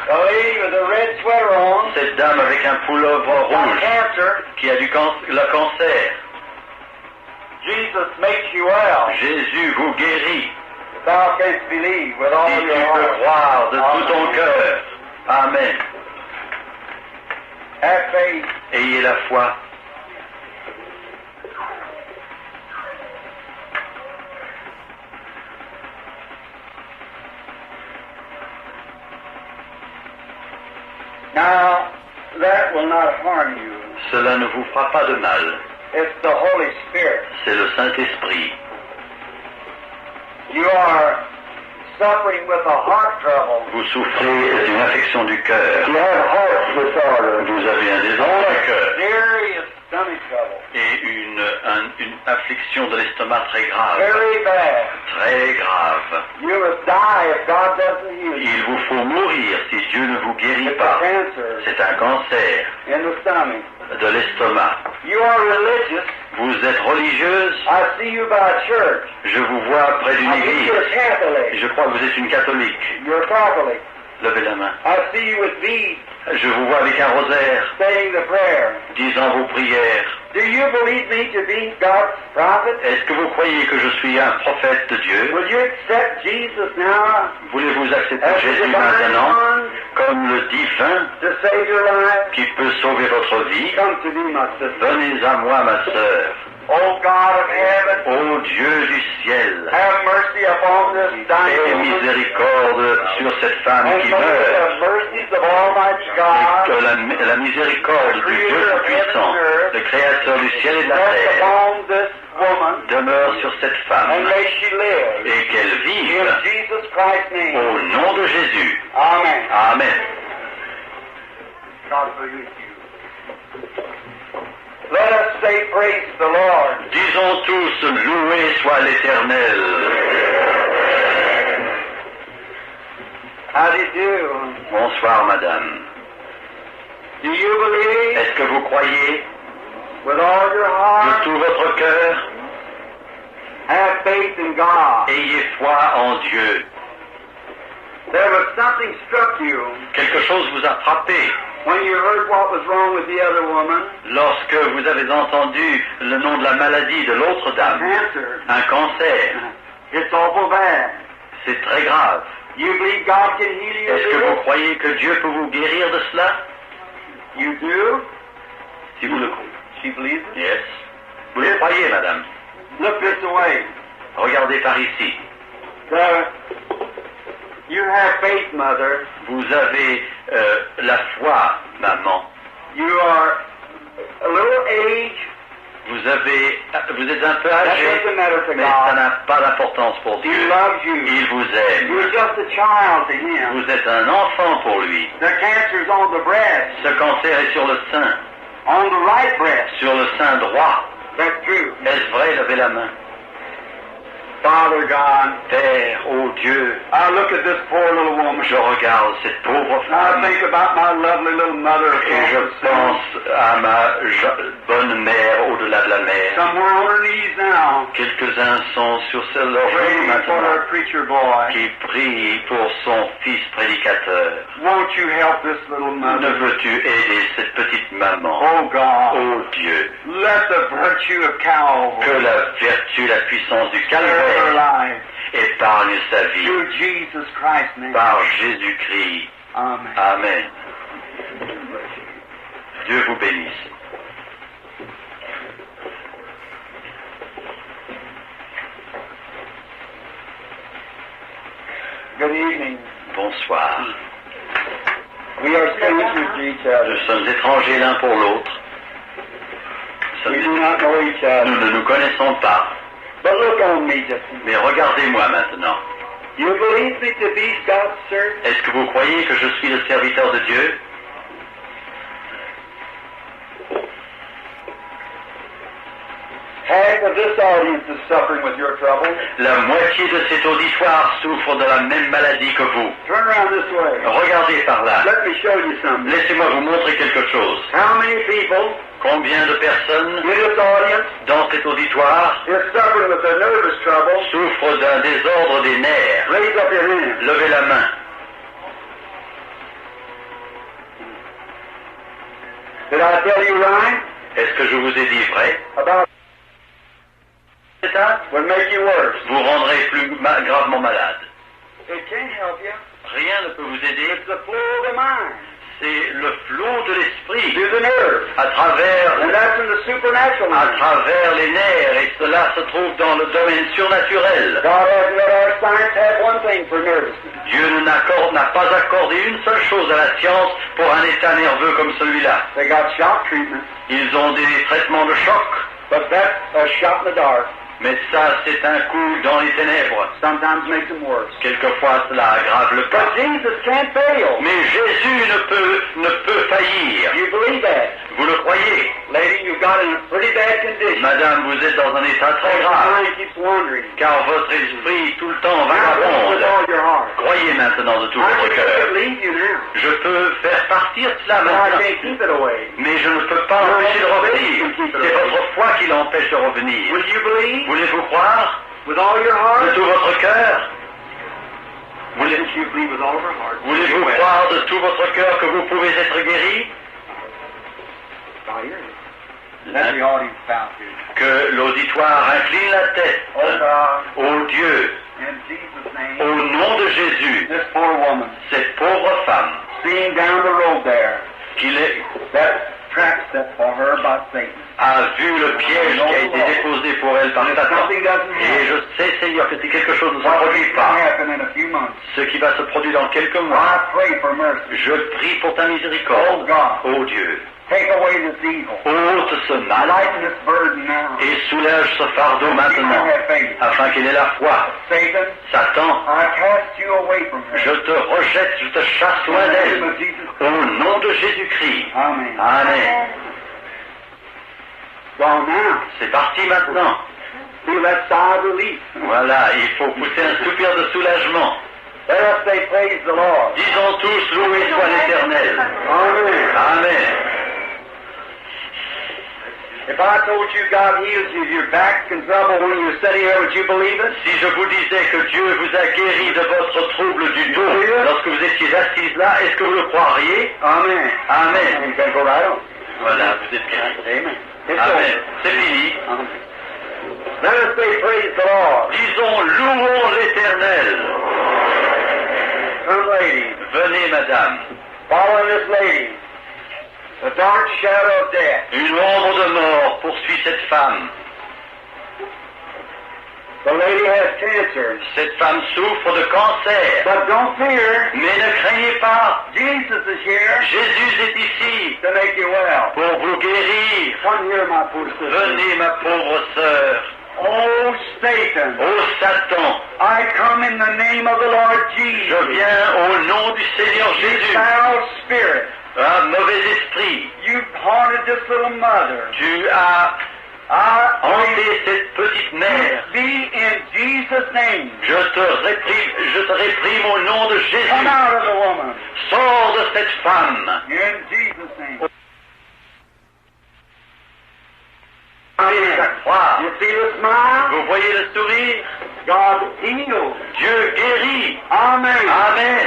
The lady with a red sweater on, Cette dame avec un pullover got rouge cancer. qui a le cancer, Jesus makes you well. Jésus vous guérit. Thou canst believe with all Si tu your peux heart. croire de tout ton cœur. Amen. Have faith. Ayez la foi. Now, that will not harm you. Cela ne vous fera pas de mal. It's the Holy Spirit. C'est le Saint-Esprit. You are suffering with a heart trouble. Vous souffrez d'une affection du cœur. You have heart disorder. Vous avez un désordre du cœur. Serious stomach trouble. Et une affliction de l'estomac très grave. Very bad. Très grave. You must die if God doesn't heal you. Il vous faut mourir si Dieu ne vous guérit It's a pas. cancer C'est un cancer in the stomach. de l'estomac. You are religious. Vous êtes religieuse. I see you by a church. Je vous vois près d'une I think église. you're a Catholic. Je crois que vous êtes une catholique. You're a Catholic. Levez la main. I see you with beads, Je vous vois avec un rosaire, saying the prayer. disant vos prières. Do you believe me to be God's prophet? Est-ce que vous croyez que je suis un prophète de Dieu? Will you accept Jesus now Voulez-vous accepter as the Jésus divine maintenant one comme le divin to save your life? qui peut sauver votre vie? Come to me, my sister. Venez à moi, ma sœur. Oh God of heaven, Ô Dieu du ciel, have mercy upon this aie dying woman. miséricorde sur cette femme And qui may meurt. the mercies of Almighty Et God que la miséricorde du Dieu Tout-Puissant, le Créateur du ciel et de la rest terre, upon this woman, demeure sur cette and femme may she live. et qu'elle In vive Jesus Christ's name. au nom de Jésus. Amen. Amen. God be with you. Let us say praise the Lord. Disons tous, loué soit l'Éternel. How do you do? Bonsoir, madame. Do you believe Est-ce que vous croyez with all your de heart? tout votre cœur? Have faith in God. Ayez foi en Dieu. There was something struck you Quelque chose vous a frappé when you heard what was wrong with the other woman. lorsque vous avez entendu le nom de la maladie de l'autre dame. Cancer. Un cancer. It's awful bad. C'est très grave. You believe God can heal you? Est-ce que of vous it? croyez que Dieu peut vous guérir de cela? You do? Si vous le She believes it? Yes. Vous le croyez, madame? Look this way. Regardez par ici. You have faith, mother. Vous avez la foi, maman. You are a little age. Vous êtes un peu That âgé, doesn't matter to mais ça God. n'a pas d'importance pour He Dieu. loves you. Il vous aime. You're just a child to Him. Vous êtes un enfant pour lui. The cancer's on the breast, Ce cancer est sur le sein, on the right breast. sur le sein droit. That's true. Est-ce vrai? Levez la main. Father God, Père, ô Dieu, I look at this poor little woman. je regarde cette pauvre I femme think about my lovely little mother et je across the sea. pense à ma bonne mère au-delà de la mer. Somewhere on her knees now, Quelques-uns sont sur leurs genoux praying for maintenant her preacher boy. qui prient pour son fils prédicateur. Won't you help this little Ne mother? veux-tu aider cette petite maman? Oh God, Ô Dieu, let the virtue of que Calvary la vertu, la puissance du save her calvaire life. épargne sa vie Through Jesus Christ's name. par Jésus-Christ. Amen. Amen. Dieu vous bénisse. Good evening. Bonsoir. We are strangers to each other. Nous sommes étrangers l'un pour l'autre. Nous We sommes- do not know each other. Nous ne nous connaissons pas. But look on me just a minute. Mais regardez-moi maintenant. You believe me to be God's servant? Est-ce que vous croyez que je suis le serviteur de Dieu? Half of this audience is suffering with your trouble. La moitié de cet auditoire souffre de la même maladie que vous. Turn around this way. Regardez par là. Let me show you something. Laissez-moi vous montrer quelque chose. How many people Combien de personnes in this audience dans cet auditoire is suffering with a nervous trouble? souffrent d'un désordre des nerfs? Raise up your hand. Levez la main. Did I tell you right? Est-ce que je vous ai dit vrai? About that would make you worse. Vous rendrez plus gravement malade. It can't help you. Rien ne peut vous aider. It's the flow of the mind. C'est le flot de l'esprit Through the nerve. à travers And that's in the supernatural à mind. travers les nerfs, et cela se trouve dans le domaine surnaturel. God hasn't let our science have one thing for nervousness. Dieu n'a pas accordé une seule chose à la science pour un état nerveux comme celui-là. They got shock treatment, Ils ont des traitements de choc, but that's a shot in the dark. mais ça c'est un coup dans les ténèbres. Sometimes makes them worse. Quelquefois cela aggrave le cas. But Jesus can't fail. Mais Jésus ne peut faillir. You believe that? Vous le croyez? Lady, you've got in a pretty bad condition. Madame, vous êtes dans un état très Your grave, mind keeps wandering. car votre esprit tout le temps Now, with vagabonde. all your heart. Croyez maintenant de tout I votre can cœur. leave you now. Je peux faire partir cela But I maintenant, can't keep it away. mais je ne peux pas empêcher de revenir. C'est votre foi qui l'empêche de revenir. Will you believe Voulez-vous croire with all your de heart? tout votre cœur? Wouldn't you believe with all of your heart? Voulez-vous Well, croire de tout votre cœur que vous pouvez être guéri? I hear you. Let the audience bow to you. Que l'auditoire incline la tête Oh God, au Dieu, in Jesus' name, au nom de Jésus, this poor woman, cette pauvre femme seeing down the road there, qu'il est that trap set for her by Satan. a vu le piège qui a été déposé pour elle par Satan. Et je sais, Seigneur, que si quelque chose ne se What produit will pas, happen in a few months? ce qui va se produire dans quelques mois, I pray for mercy. je prie pour ta miséricorde, ô Dieu. Take away this evil. Ôte ce mal Lighten this burden now. et soulève ce fardeau maintenant, afin qu'il ait la foi. Satan, Satan, I cast you away from her. je te rejette, je te chasse loin In the d'elle, name of Jesus. au nom de Jésus-Christ. Amen. Amen. Gone now. C'est parti maintenant. Feel that sigh of relief. Voilà, il faut pousser un soupir de soulagement. Let us say praise the Lord. Disons tous, loué soit l'Éternel. Amen. Amen. If I told you God heals you, your back in trouble when you're sitting here, would you believe it? Si je vous disais que Dieu vous a guéri de votre trouble du dos lorsque vous étiez assise là, est-ce que vous le croiriez? Amen. Amen. You can go right on. Voilà, vous êtes guéri. Amen. It's Amen. over. C'est fini. Amen. Let us say praise the Lord. Disons, louons l'Éternel. Come, ladies. Venez, madame. Following this lady, the dark shadow of death. Une ombre de mort poursuit cette femme. The lady has cancer. Cette femme souffre de cancer. But don't fear. Mais ne craignez pas. Jesus is here Jésus est ici to make you well. pour vous guérir. Come here, my poor sister. Venez, ma pauvre sœur. Oh, Satan. Ô Satan, I come in the name of the Lord je Jesus. viens au nom du Seigneur You Jésus. foul spirit. Un mauvais esprit, You've haunted this little mother. tu as I hanté cette petite mère. be in Jesus' name. Je te réprime au nom de Come Jésus. out of the woman. Sors de cette femme. In Jesus' name. Et à croire. You see the smile? Vous voyez le sourire? God heals. Dieu guérit. Amen. Amen.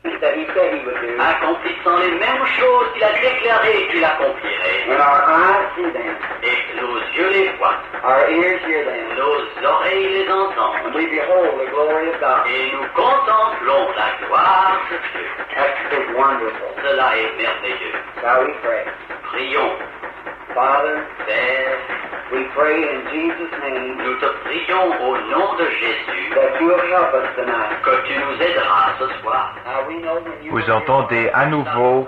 That he said he would do. Accomplissant les mêmes choses qu'il a déclarées qu'il accomplirait. When our eyes see them, Et nos yeux les voient, our ears hear them, nos oreilles les entendent. and we behold the glory of God. Et nous contemplons la gloire de Dieu. That's wonderful. Cela est merveilleux. Shall we pray? Prions. Father, Père, we pray in Jesus' name nous te prions au nom de Jésus that you'll help us tonight. que tu nous aideras ce soir. Now we know when you Vous entendez à nouveau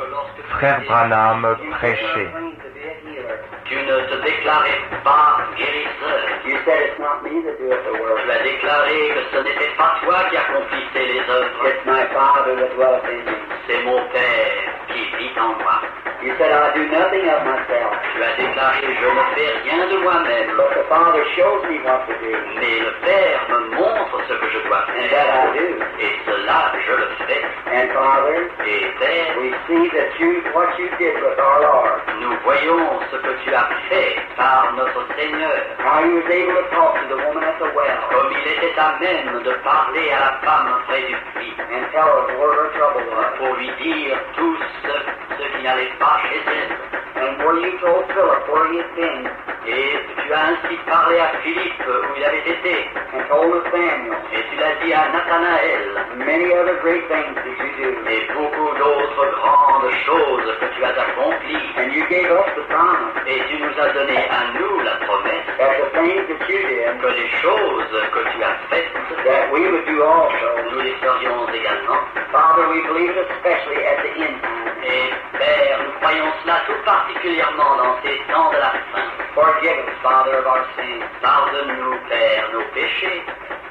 Frère Branham you prêcher. claim to be a healer. Tu ne te déclarais pas guérisseur. You said it's not me that doeth the work. Tu as déclaré que ce n'était pas toi qui accomplissais les œuvres. It's my Father that dwelleth in me. C'est mon Père qui vit en moi. You said I do nothing of myself, Tu as déclaré, je ne fais rien de moi-même, but the Father shows me what to do, mais le Père me montre ce que je dois and that faire. I do. Et cela, je le fais. And Father, Et Père, we see that what you did with our Lord, nous voyons ce que tu as fait par notre Seigneur. how he was able to talk to the woman at the well Comme il était à même de parler à la femme près du puits, and tell her where her trouble was. pour lui dire tout ce qui n'allait pas chez elle. And where you told Philip where he had been, Et tu as ainsi parlé à Philippe où il avait été. and told Nathaniel, Et tu l'as dit à Nathanaël. and many other great things that you do. Et beaucoup d'autres grandes choses que tu as accomplies. And you gave us the promise Et tu nous as donné à nous la promesse that the things that you did, que les choses que tu as faites, that we would do also. nous les ferions également. Father, we believe it especially at the end time. Et Père, nous croyons cela tout particulièrement dans ces temps de la fin. Forgive us, Father, of our sins, Pardonne-nous, Père, nos péchés.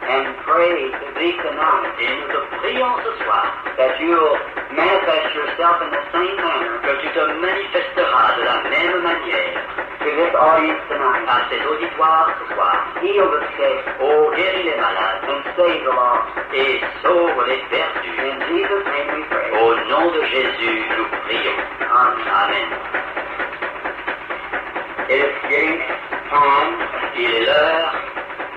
and pray to thee tonight Et nous te prions ce soir that you'll manifest yourself in the same manner que tu te manifesteras de la même manière to this audience tonight. à cet auditoire ce soir. Heal the sick Ô guéris les malades and save the lost. et sauve les perdus. In Jesus' name we pray. Au nom de Jésus, nous prions. Amen. It is getting time, Il est l'heure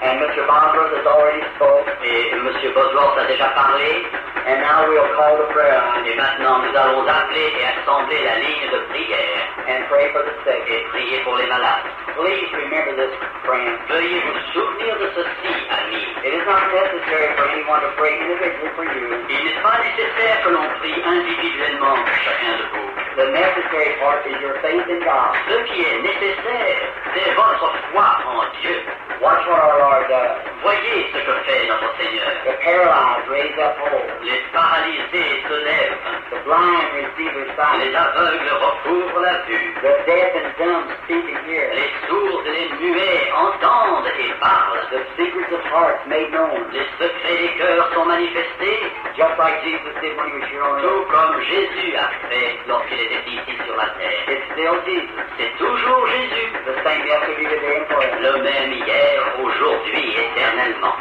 and Mr. Bosworth has already spoke. et M. Bosworth a déjà parlé. And now we'll call the prayer line. Et maintenant, nous allons appeler et assembler la ligne de prière. And pray for the sick. Et prier pour les malades. Please remember this, friends. Veuillez vous souvenir de ceci, amis. It is not necessary for anyone to pray individually for you. Il n'est pas nécessaire que l'on prie individuellement pour chacun de vous. The necessary part is your faith in God. Ce qui est nécessaire, c'est votre foi en Dieu. Watch what our Lord does. Voyez ce que fait notre Seigneur. The paralyzed raise up whole. Les paralysés se lèvent. The blind receive their sight. Les aveugles recouvrent la vue. The deaf and dumb speak and hear. Les sourds et les muets entendent et parlent. The secrets of hearts made known. Les secrets des cœurs sont manifestés. Just like Jesus did when he was here on earth. Tout comme Jésus a fait lorsqu'il était ici sur la terre. It's still Jesus. C'est toujours Jésus. The same yesterday, today, and forever. Le même hier, aujourd'hui, éternellement.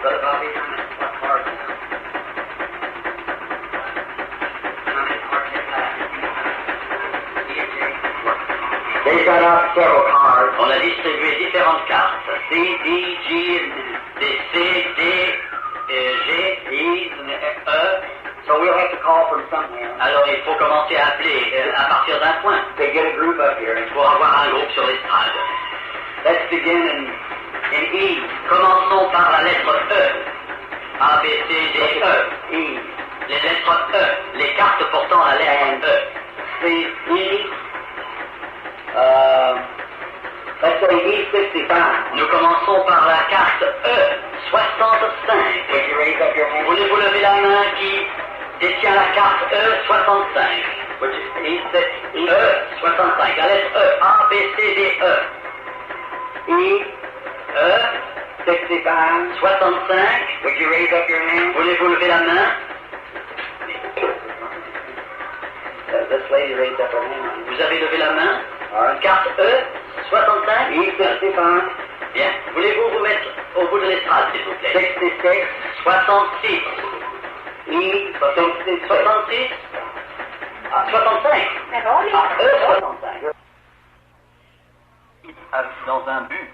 Brother Bobby, what heart now? They got out several cards. On a distribué différentes cartes. C, D, G, C, D, G, I, E. So we'll have to call from somewhere. Alors il faut commencer à appeler à partir d'un point. To get a group up here. Pour avoir un groupe sur l'estrade. Let's begin in E. Commençons par la lettre E. A, B, C, D, E. E. Les lettres E. Les cartes portant la lettre E. C, E. Let's say E65. Nous commençons par la carte E65. Would you raise up your hand? Voulez-vous lever la main qui détient la carte E65? E65. La lettre E. A, B, C, D, E. E. E. 65. 65. Would you raise up your hand? Voulez-vous lever la main? This lady raised up her hand. Vous avez levé la main? Carte E, 65. E65. Bien. Voulez-vous vous mettre au bout de l'estrade, s'il vous plaît? 66. 66. E66. 66. Ah, 65. Ah, E65. Dans un but.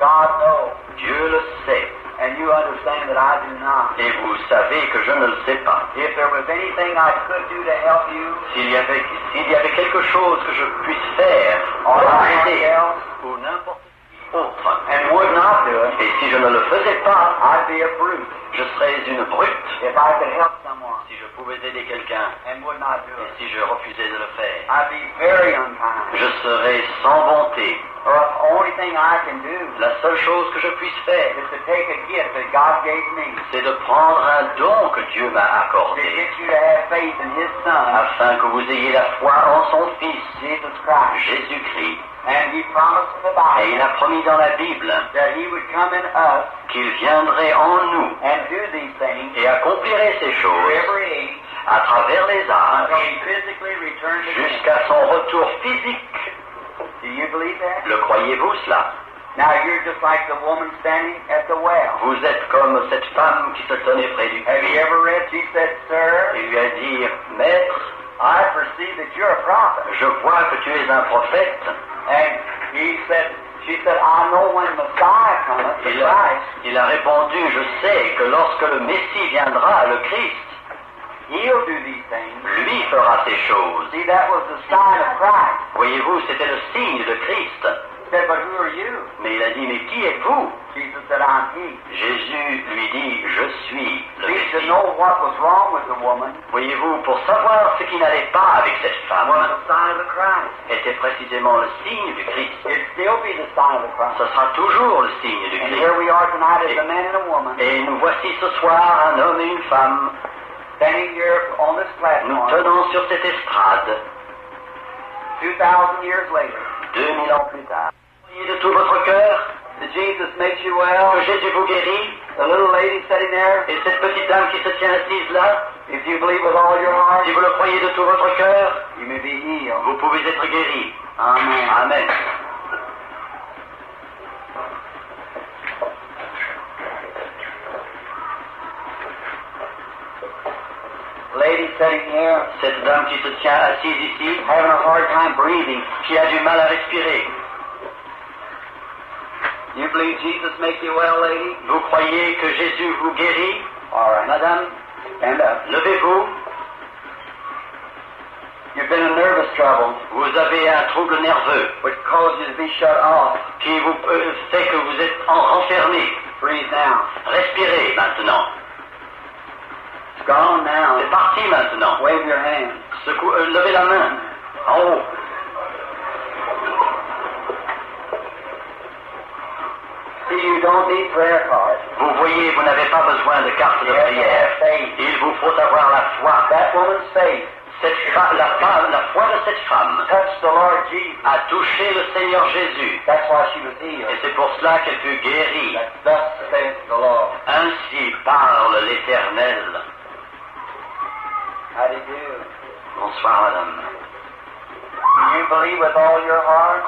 God knows. Dieu le sait. And you understand that I do not. Et vous savez que je ne le sais pas. If there was anything I could do to help you, s'il y avait quelque chose que je puisse faire pour vous aider, ou n'importe qui autre, and would not do it, et si je ne le faisais pas, I'd be a brute. Je serais une brute. If I could help someone, si je pouvais aider quelqu'un, and would not do it, et si je refusais de le faire, I'd be very unkind. Je serais sans bonté. Or the only thing I can do, la seule chose que je puisse faire, is to take a gift that God gave me, c'est de prendre un don que Dieu m'a accordé, to get you to have faith in His Son, afin que vous ayez la foi en son Fils, Jesus Christ, Jésus-Christ. And He promised in the Bible, et il a promis dans la Bible, that He would come in us, qu'il viendrait en nous, and do these things, et accomplirait ces choses, every age, à travers les âges, until He physically returns jusqu'à son retour physique. Do you believe that? Le croyez-vous cela? Now you're just like the woman standing at the well. Vous êtes comme cette femme qui se tenait près du puits. Have you ever read? She said, "Sir." Il lui a dit, Maître, I perceive that you're a prophet. Je vois que tu es un prophète. And he said, she said, I know when Messiah cometh, the Christ. Il a répondu, je sais que lorsque le Messie viendra, le Christ, He'll do these things. Lui fera ces choses. See, that was the sign of Christ. Voyez-vous, c'était le signe de Christ. He said, but who are you? Mais il a dit, mais qui êtes-vous? Jesus said, I'm He. Jésus lui dit, je suis le Messie. To know what was wrong with the woman, voyez-vous, pour savoir ce qui n'allait pas avec cette femme, was the sign of the Christ. Était précisément le signe du Christ. It'd still be the sign of the Christ. Ce sera toujours le signe du Christ. And here we are tonight as a man and a woman. Et nous voici ce soir, un homme et une femme, standing here on this platform, nous tenons sur cette estrade, 2,000 years later, 2000 ans plus tard. Priez de tout votre cœur, that Jesus makes you well, que Jésus vous guérit, the little lady sitting there, et cette petite dame qui se tient assise là, if you believe with all your heart, si vous le croyez de tout votre cœur, you may be healed. Vous pouvez être guéri. Amen. Amen. Lady sitting here, cette dame qui se tient assise ici, having a hard time breathing, qui a du mal à respirer. You believe Jesus makes you well, lady? Vous croyez que Jésus vous guérit? All right. Madame, stand up. Levez-vous. You've been in nervous trouble. Vous avez un trouble nerveux. Which caused you to be shut off. Qui vous fait que vous êtes enfermé. Breathe now. Respirez maintenant. It's gone now. C'est parti maintenant. Wave your hand. Levez la main. En haut. See, you don't need prayer cards. Vous voyez, vous n'avez pas besoin de carte de prière. Il vous faut avoir la foi. That woman's faith. La foi de cette femme a touché le Seigneur Jésus. Et c'est pour cela qu'elle fut guérie. Ainsi parle l'Éternel. Bonsoir, madame.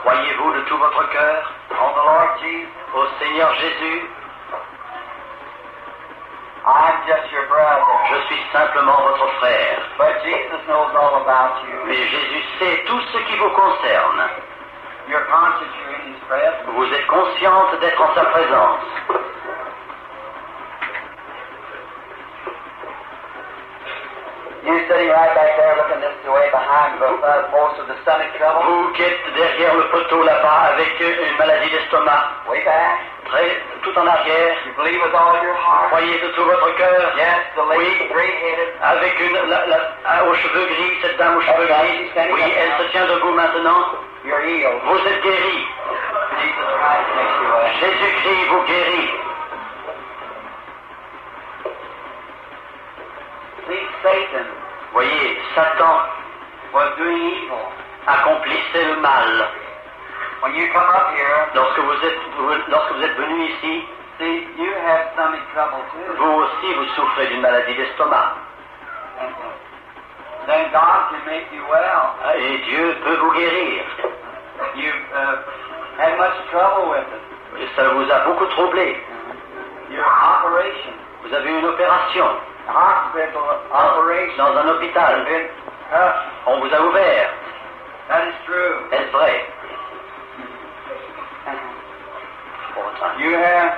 Croyez-vous de tout votre cœur au Seigneur Jésus? I'm just your brother. Je suis simplement votre frère. But Jesus knows all about you. Mais Jésus sait tout ce qui vous concerne. You're conscious you're in His presence. Vous êtes consciente d'être en sa présence. You sitting right back there looking this way behind the post of the stomach trouble. Vous qui êtes derrière le poteau là-bas avec une maladie d'estomac. Way back. Tout en arrière. You believe with all your heart. Croyez de tout votre cœur. Yes, the lady gray-headed. Avec aux cheveux gris, cette dame aux cheveux gris. Oui, elle se tient debout maintenant. You're healed. Vous êtes guéri. Jesus Christ makes you well. Jésus-Christ vous guérit. See, Satan. Voyez, Satan was doing evil. Accomplissait le mal. When you come up here, lorsque vous êtes venu ici, see, you have stomach trouble too. Vous aussi vous souffrez d'une maladie d'estomac. Then God can make you well. Et Dieu peut vous guérir. You've had much trouble with it. Et ça vous a beaucoup troublé. Your operation. Vous avez eu une opération. Hospital operation. Dans un hôpital. On vous a ouvert. That is true. Est-ce vrai? You have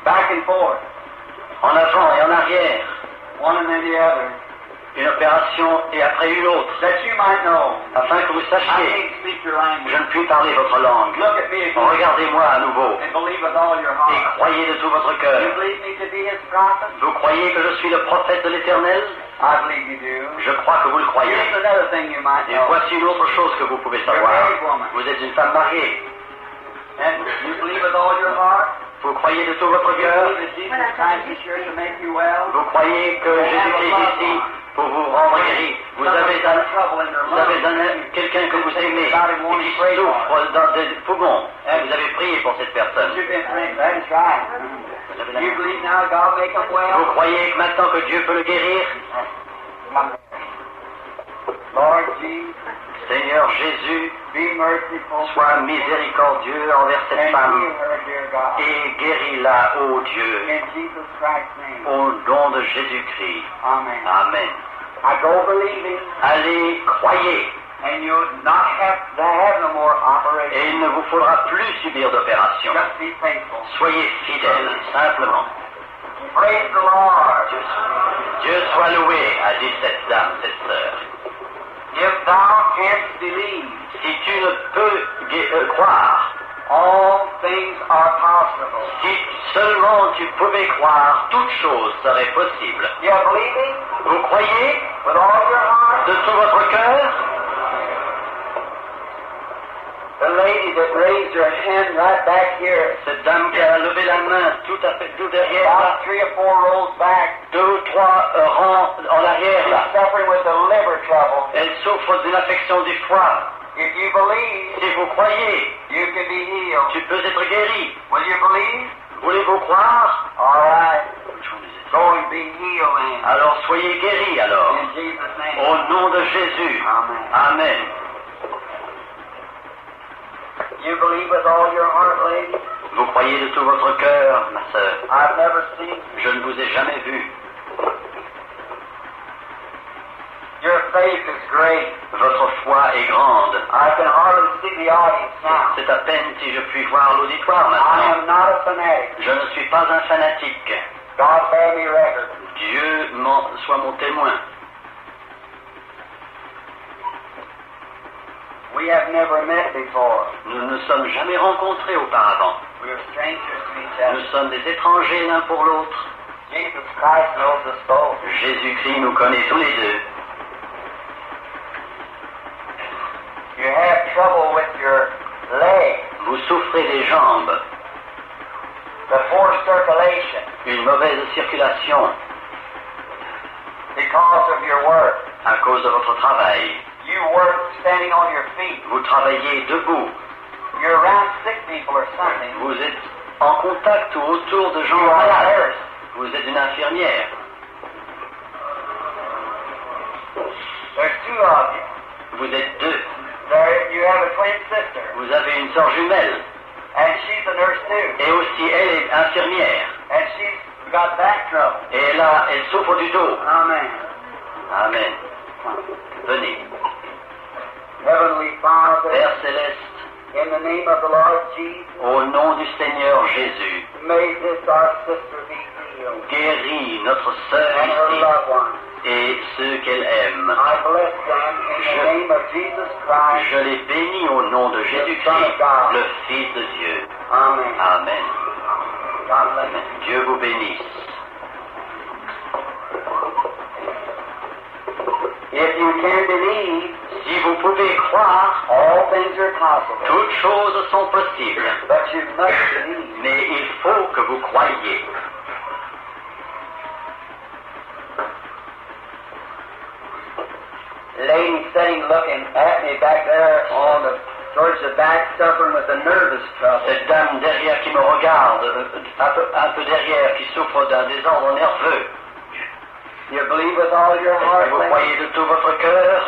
back and forth, en avant et en arrière, one and then the other. Une opération et après une autre. That you might know. Afin que vous sachiez. Je ne puis parler votre langue. Look at me again. Regardez-moi à nouveau. And believe with all your heart. Et croyez de tout votre cœur. You believe me to be His prophet? Vous croyez que je suis le prophète de l'Éternel? I believe you do. Je crois que vous le croyez. Here's another thing you might know. Et voici une autre chose que vous pouvez savoir. Vous êtes une femme mariée. And you believe with all your heart? Vous croyez de tout votre cœur? Vous croyez que Jésus est ici pour vous rendre guéri? Vous avez quelqu'un que vous aimez qui souffre dans des poumons. Et vous avez prié pour cette personne. Vous croyez que maintenant que Dieu peut le guérir? Seigneur Jésus, sois miséricordieux envers cette femme et guéris-la, ô Dieu, au nom de Jésus-Christ. Amen. Allez, croyez. Et il ne vous faudra plus subir d'opération. Soyez fidèles, simplement. Dieu soit loué, a dit cette dame, cette sœur. If thou canst believe, si tu ne peux croire, all things are possible. Si seulement tu pouvais croire, toute chose serait possible. You believe? Vous croyez? With all your heart? De tout votre cœur? The lady that raised her hand right back here. Cette dame qui a levé la main tout à fait tout derrière là. 3 or 4 rows back. 2 ou 3 rangs en arrière là. Suffering with the liver trouble. Elle souffre d'une affection du foie. If you believe, si vous croyez, you can be healed. Tu peux être guéri. Will you believe? Voulez-vous croire? All right. Go and be healed. Alors soyez guéris alors. In Jesus' name. Au nom de Jésus. Amen. Amen. You believe with all your heart, lady? Vous croyez de tout votre cœur, ma sœur? I've never seen. Je ne vous ai jamais vu. Your faith is great. Votre foi est grande. I can hardly see the audience now. C'est à peine si je puis voir l'auditoire I maintenant. am not a fanatic. Je ne suis pas un fanatique. God bear me record. Dieu soit mon témoin. We have never met before. Nous ne nous sommes jamais rencontrés auparavant. We are strangers to each other. Nous sommes des étrangers l'un pour l'autre. Jesus Christ knows us both. Jésus-Christ nous connaît tous les deux. You have trouble with your legs, Vous souffrez des jambes, the poor circulation, une mauvaise circulation because of your work. à cause de votre travail. You work standing on your feet. Vous travaillez debout. You're around sick people or something. Vous êtes en contact ou autour de gens You are a malades. nurse. Vous êtes une infirmière. There's two of you. Vous êtes deux. There, you have a twin sister, Vous avez une sœur jumelle. and she's a nurse too. Et aussi, elle est infirmière. And she's got back trouble. Et elle souffre du dos. Amen. Amen. Venez. Heavenly Father, Père céleste, in the name of the Lord Jesus, au nom du Seigneur Jésus, may this our sister be healed, guéris notre sœur and her ici loved ones. et ceux qu'elle aime. I bless them in the name of Jesus Christ. Je les bénis au nom de Jésus-Christ, le Fils de Dieu. Amen. Amen. God bless Amen. you. Dieu vous bénisse. If you can believe, Si vous pouvez croire, all things are possible. toutes choses sont possibles. But you must believe. Mais il faut que vous croyiez. Lady sitting looking at me back there on the towards the back, suffering with a nervous trouble. Cette dame derrière qui me regarde, un peu derrière, qui souffre d'un désordre nerveux. You believe with all your Est-ce heart, que vous lady? croyez de tout votre cœur?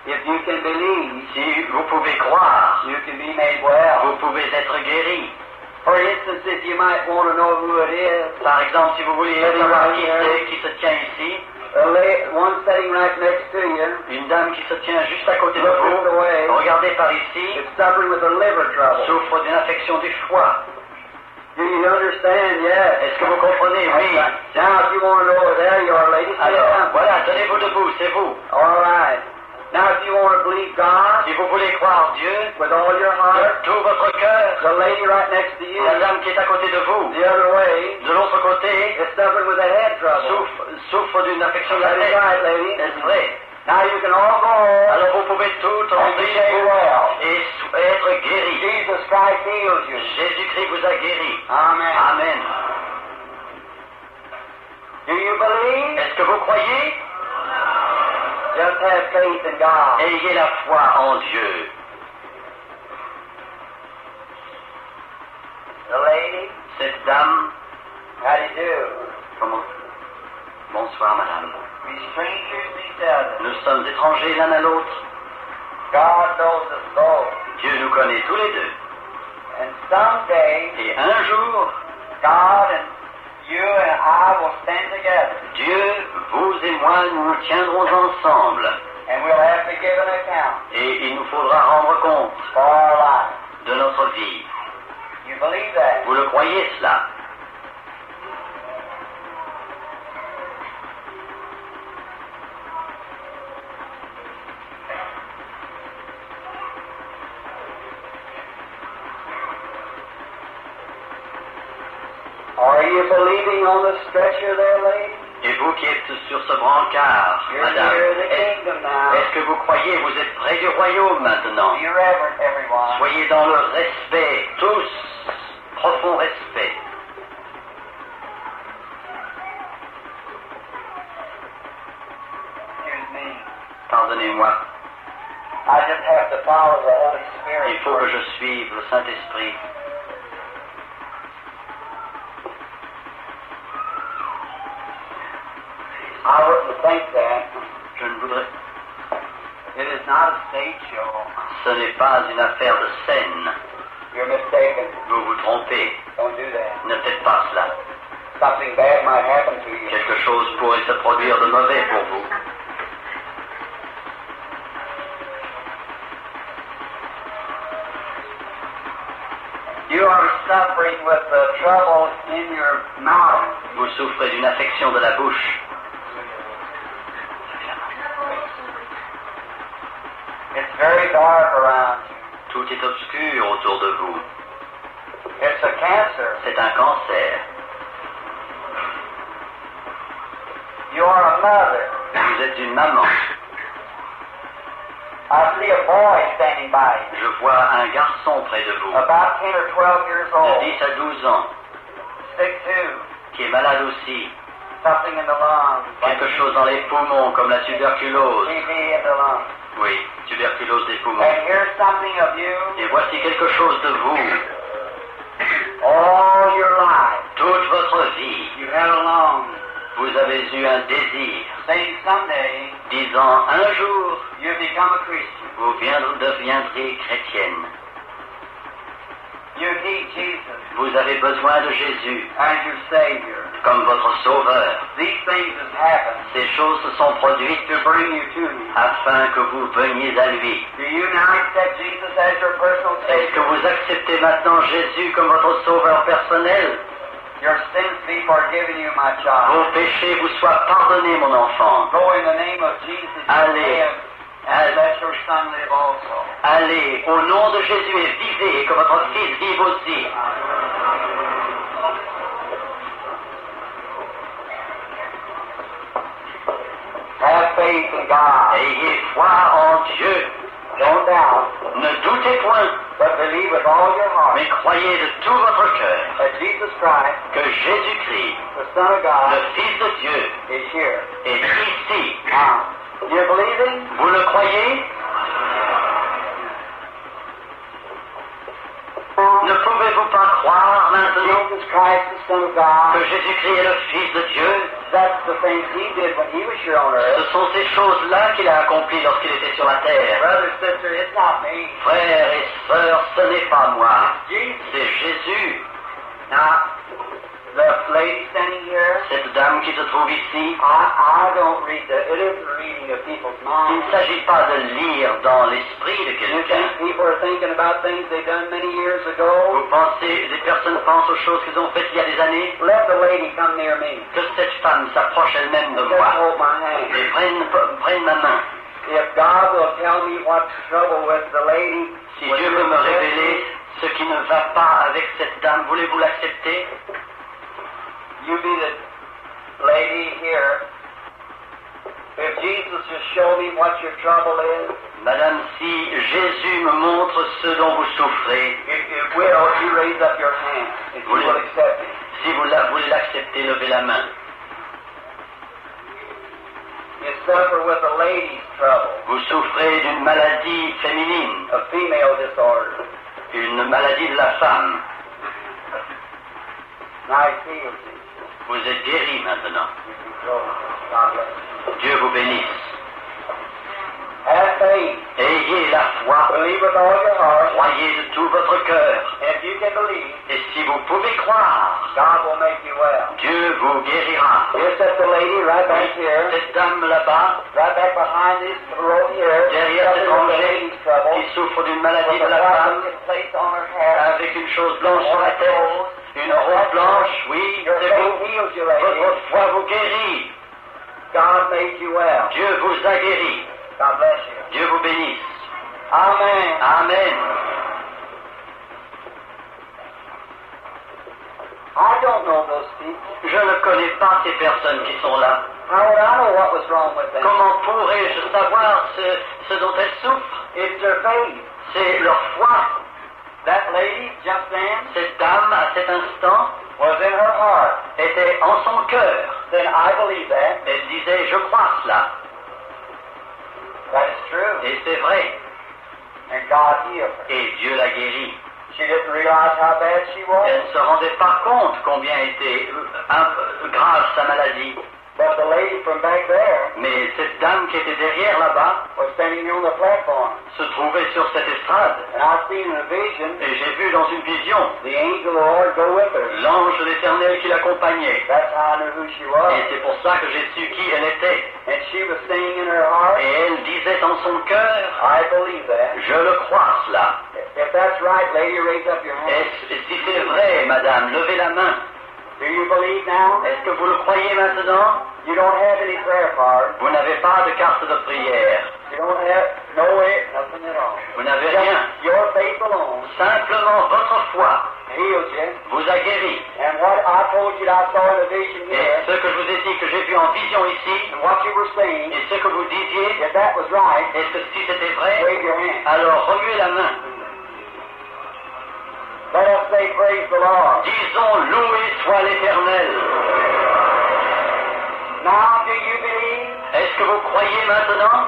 If you can believe, Si vous pouvez croire, you can be made well. vous pouvez être guéri. For instance, if you might want to know who it is, Par exemple, si vous voulez savoir qui c'est qui se tient ici, one sitting right next to you une dame qui se tient juste à côté de Look this vous, way. regardez par ici, is suffering with a liver trouble. souffre d'une infection du foie. Do you understand? Yes. Est-ce que vous comprenez? Oui. Now, if you want to know where there you are, ladies, sit Alors, down. voilà, tenez-vous debout, c'est vous. All right. Now, if you want to believe God Si vous voulez croire Dieu with all your de heart, tout votre cœur, the lady right next to you, la dame qui est à côté de vous, the other way, de l'autre côté, is suffering with a head trouble. souffre d'une infection de la That is tête. right, lady. Est-ce vrai? Now you can all go home. Alors vous pouvez tout rentrer chez vous et être guéri. Jesus Christ heals you. Jésus-Christ vous a guéri. Amen. Amen. Do you believe? Est-ce que vous croyez? Just have faith in God. Ayez la foi en Dieu. The lady, Cette dame, how do you do? comment? Bonsoir madame. We strangers to each other. Nous sommes étrangers l'un à l'autre. God knows us both. Dieu nous connaît tous les deux. And someday, Et un jour, God and you and I will stand together. Dieu, vous et moi, nous nous tiendrons ensemble. And we'll have to give an account Et il nous faudra rendre compte for our life. de notre vie. You believe that? Vous le croyez cela? Are you believing on the stretcher there, lady? Et vous qui êtes sur ce brancard, You're madame, near the est-ce kingdom now. est-ce que vous croyez, vous êtes près du royaume maintenant? Be reverent, everyone. Soyez dans le respect, tous, profond respect. Excuse me. Pardonnez-moi, I just have to follow the Holy Spirit. il faut que je suive le Saint-Esprit. I wouldn't think that. Je ne voudrais... It is not a stage show. Ce n'est pas une affaire de scène. You're mistaken. Vous vous trompez. Don't do that. Ne faites pas cela. Something bad might happen to you. Quelque chose pourrait se produire de mauvais pour vous. You are suffering with the trouble in your mouth. Vous souffrez d'une affection de la bouche. It's very dark around you. Tout est obscur autour de vous. It's a cancer. C'est un cancer. You are a mother. Vous êtes une maman. I see a boy standing by you. Je vois un garçon près de vous. About 10 or 12 years old. De 10 à 12 ans. Sick too. Qui est malade aussi. Something in the lungs. Quelque chose dans les poumons, comme la tuberculose. TB in the lungs. Oui, tuberculose des poumons. And here's something of you. Et voici quelque chose de vous. All your life. Toute votre vie. You had a long. Vous avez eu un désir. Saying someday. Disant un jour. You become a Christian. Vous deviendrez chrétienne. You need Jesus. Vous avez besoin de Jésus. As your Savior. Comme votre sauveur. These things have happened. Ces choses se sont produites to bring you to Him. Afin que vous veniez à lui. Do you now accept Jesus as your personal Savior? Est-ce que vous acceptez maintenant Jésus comme votre sauveur personnel? Your sins be forgiven you, my child. Vos péchés vous soient pardonnés, mon enfant. Go in the name of Jesus. Allez. And let your son live also. Allez, au nom de Jésus et vivez, que votre fils vive aussi. Have faith in God. Ayez foi en Dieu. Don't doubt. Ne doutez point. But believe with all your heart. Mais croyez de tout votre cœur. That Jesus Christ. Que Jésus-Christ. The Son of God. Le Fils de Dieu. Is here. Est ici. Do you believe it? Vous le croyez? Ne pouvez-vous pas croire maintenant Jesus Christ, the Son of God, que Jésus-Christ est le Fils de Dieu? That's the things He did when He was here on earth. Ce sont ces choses-là qu'il a accomplies lorsqu'il était sur la terre. Brother, sister, it's not me. Frères et sœurs, ce n'est pas moi. C'est Jésus. Now, the lady standing here, cette dame qui se trouve ici, I don't read that. It isn't reading of people's minds. Il ne s'agit pas de lire dans l'esprit de quelqu'un. People are thinking about things they've done many years ago. Vous pensez, des personnes pensent aux choses qu'ils ont faites il y a des années. Let the lady come near me. Que cette femme s'approche elle-même de moi. Hold my hand. Et prenne ma main. If God will tell me what's trouble with the lady, si Dieu veut me révéler ce qui ne va pas avec cette dame, voulez-vous l'accepter? You be the lady here. If Jesus just show me what your trouble is. Madame, si Jésus me montre ce dont vous souffrez, if will, you raise up your hand. If you will accept it. Si vous voulez l'accepter, levez la main. You suffer with a lady's trouble. Vous souffrez d'une maladie féminine. A female disorder. Une maladie de la femme. I feel it. Vous êtes guéri maintenant. Dieu vous bénisse. Ayez la foi. Croyez de tout votre cœur. Et si vous pouvez croire, Dieu vous guérira. Cette dame là-bas, derrière cet rangée, qui souffre d'une maladie de la femme, avec une chose blanche sur la tête. Une rose blanche, oui, c'est vous. Votre foi vous guérit. Dieu vous a guéri. Dieu vous bénisse. Amen. Amen. Je ne connais pas ces personnes qui sont là. Comment pourrais-je savoir ce dont elles souffrent? C'est leur foi. That lady just then, cette dame à cet instant, was in her heart, était en son cœur. Then I believe that. Elle disait, je crois cela. That is true. Et c'est vrai. And God healed her. Et Dieu l'a guérie. She didn't realize how bad she was. Elle ne se rendait pas compte combien était grave sa maladie. But the lady from back there, mais cette dame qui était derrière là-bas, was standing on the platform, se trouvait sur cette estrade. And I seen in a vision, et j'ai vu dans une vision, the angel of the Lord go with her. L'ange de l'Éternel qui l'accompagnait. That's how I knew who she was. Et c'est pour ça que j'ai su qui elle était. And she was saying in her heart, et elle disait dans son cœur, I believe that. Je le crois cela. If that's right, lady, raise up your hand. Si c'est vrai, madame, levez la main. Do you believe now? Est-ce que vous le croyez maintenant? You don't have any prayer cards. Vous n'avez pas de carte de prière. You don't have nothing at all. Vous n'avez rien. Your faith alone. Simplement votre foi. Healed you. Vous a guéri. And what I told you that I saw in the vision here. Et ce que je vous ai dit que j'ai vu en vision ici. And what you were saying. Et ce que vous disiez. If that was right. Est-ce que si c'était vrai? Wave your hand. Alors remuez la main. Let us say praise the Lord. Disons loué soit l'Éternel. Now do you believe? Est-ce que vous croyez maintenant?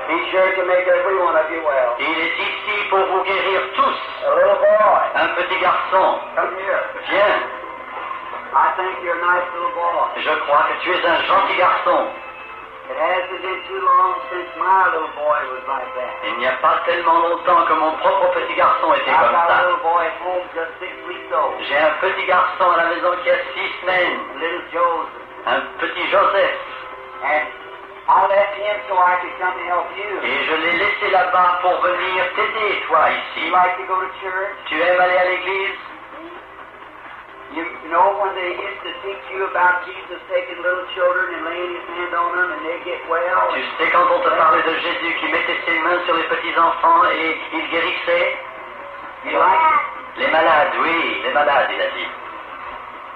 He's sure to make every one of you well. Il est ici pour vous guérir tous. A little boy. Un petit garçon. Come here. Viens. I think you're a nice little boy. Je crois que tu es un gentil garçon. It hasn't been too long since my little boy was like that. Il n'y a pas tellement longtemps que mon propre petit garçon était comme ça. A little boy at home just 6 weeks old. J'ai un petit garçon à la maison qui a 6 semaines. Little Joseph. Un petit Joseph. And I left him so I could come to help you. Et je l'ai laissé là-bas pour venir t'aider, toi, ici. You like to go to church? Tu aimes aller à l'église? You know when they used to teach you about Jesus taking little children and laying his hand on them and they get well? Tu sais quand on te parlait de Jésus qui mettait ses mains sur les petits-enfants et il guérissait? You like? Les malades, oui, les malades, il a dit.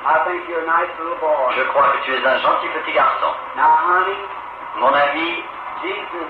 I think you're a nice little boy. Je crois que tu es un gentil petit garçon. Now, honey, mon ami, Jesus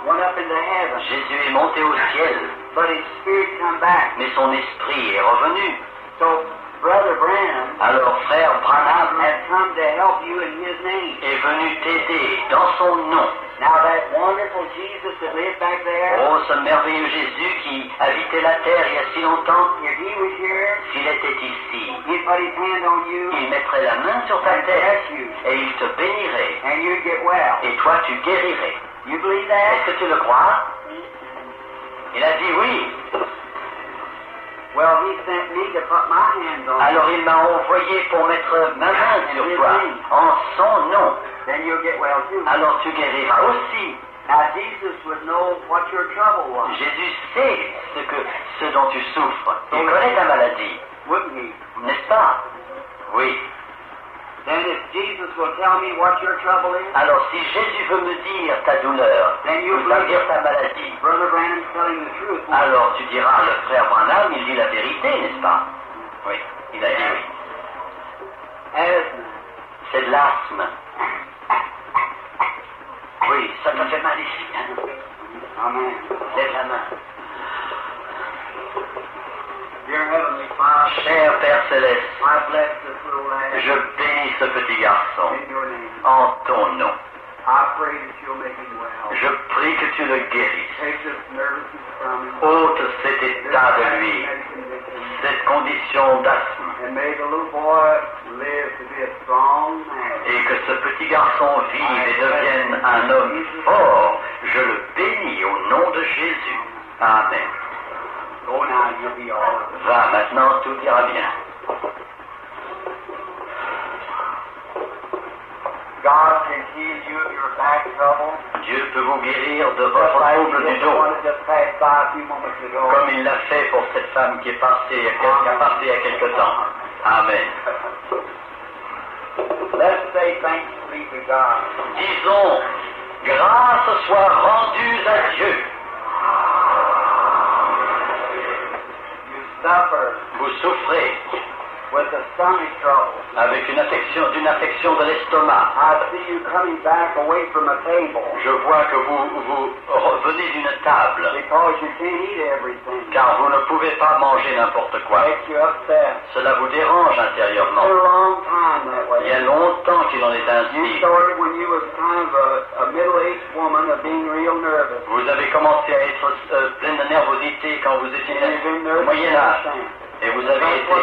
went up into heaven. Jésus est monté au ciel. But his spirit come back. Mais son esprit est revenu. So, Brother Branham, alors frère Branham has come to help you in his name. Est venu t'aider dans son nom. Now that wonderful Jesus that lived back there. Oh, ce merveilleux Jésus qui habitait la terre il y a si longtemps. If he was here, s'il était ici, he'd put his hand on you. Il mettrait la main sur ta tête et il te bénirait. And you'd get well. Et toi tu guérirais. You believe that? Est-ce que tu le crois? Il a dit oui. Well, he sent me to put my hands on. Alors il m'a envoyé pour mettre ma main sur toi en son nom. Then you'll get well too. Alors tu guériras aussi. Now Jesus would know what your trouble was. Jésus sait ce dont tu souffres. Il connaît ta maladie. Wouldn't he? N'est-ce pas? Oui. Then if Jesus will tell me what your trouble is, alors si Jésus veut me dire ta douleur, then you veut dire ta maladie, Brother Branham's telling the truth. Alors tu diras, le frère Branham, il dit la vérité, n'est-ce pas? Oui, il a dit oui. Asthma. C'est de l'asthme. Oui, ça te fait mal ici. Hein? Amen. Lève la main. Dear Heavenly Father, cher Père Céleste, I bless this little lad. Je bénis ce petit garçon in your name. En ton nom. I pray that you'll make him well. Je prie que tu le guérisses. Take this nervousness from him. Ôte cet état de lui, cette condition d'asthme. And may the little boy live to be a strong man. Et que ce petit garçon vive et devienne un homme fort. Je le bénis au nom de Jésus. Amen. Go now, you'll be all right. Va, maintenant tout ira bien. God can heal you of your back trouble. Dieu peut vous guérir de votre trouble du dos. Comme il l'a fait pour cette femme qui a passé il y a quelque temps. Amen. Let's say thanks be to God. Disons, grâce soit rendue à Dieu. Vous souffrez with the stomach trouble. Avec d'une affection de l'estomac. I see you coming back away from a table. Je vois que vous revenez d'une table. Because you can't eat everything. Car vous ne pouvez pas manger n'importe quoi. Makes you upset. Cela vous dérange intérieurement. For a long time that way. Il y a longtemps qu'il en est ainsi. You started when you was kind of a middle-aged woman of being real nervous. Vous avez commencé à être pleine de nervosité quand vous étiez au Moyen Âge. Et vous avez été...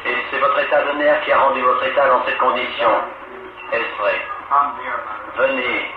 Et c'est votre état de nerf qui a rendu votre état dans cette condition. Est-ce vrai? Venez.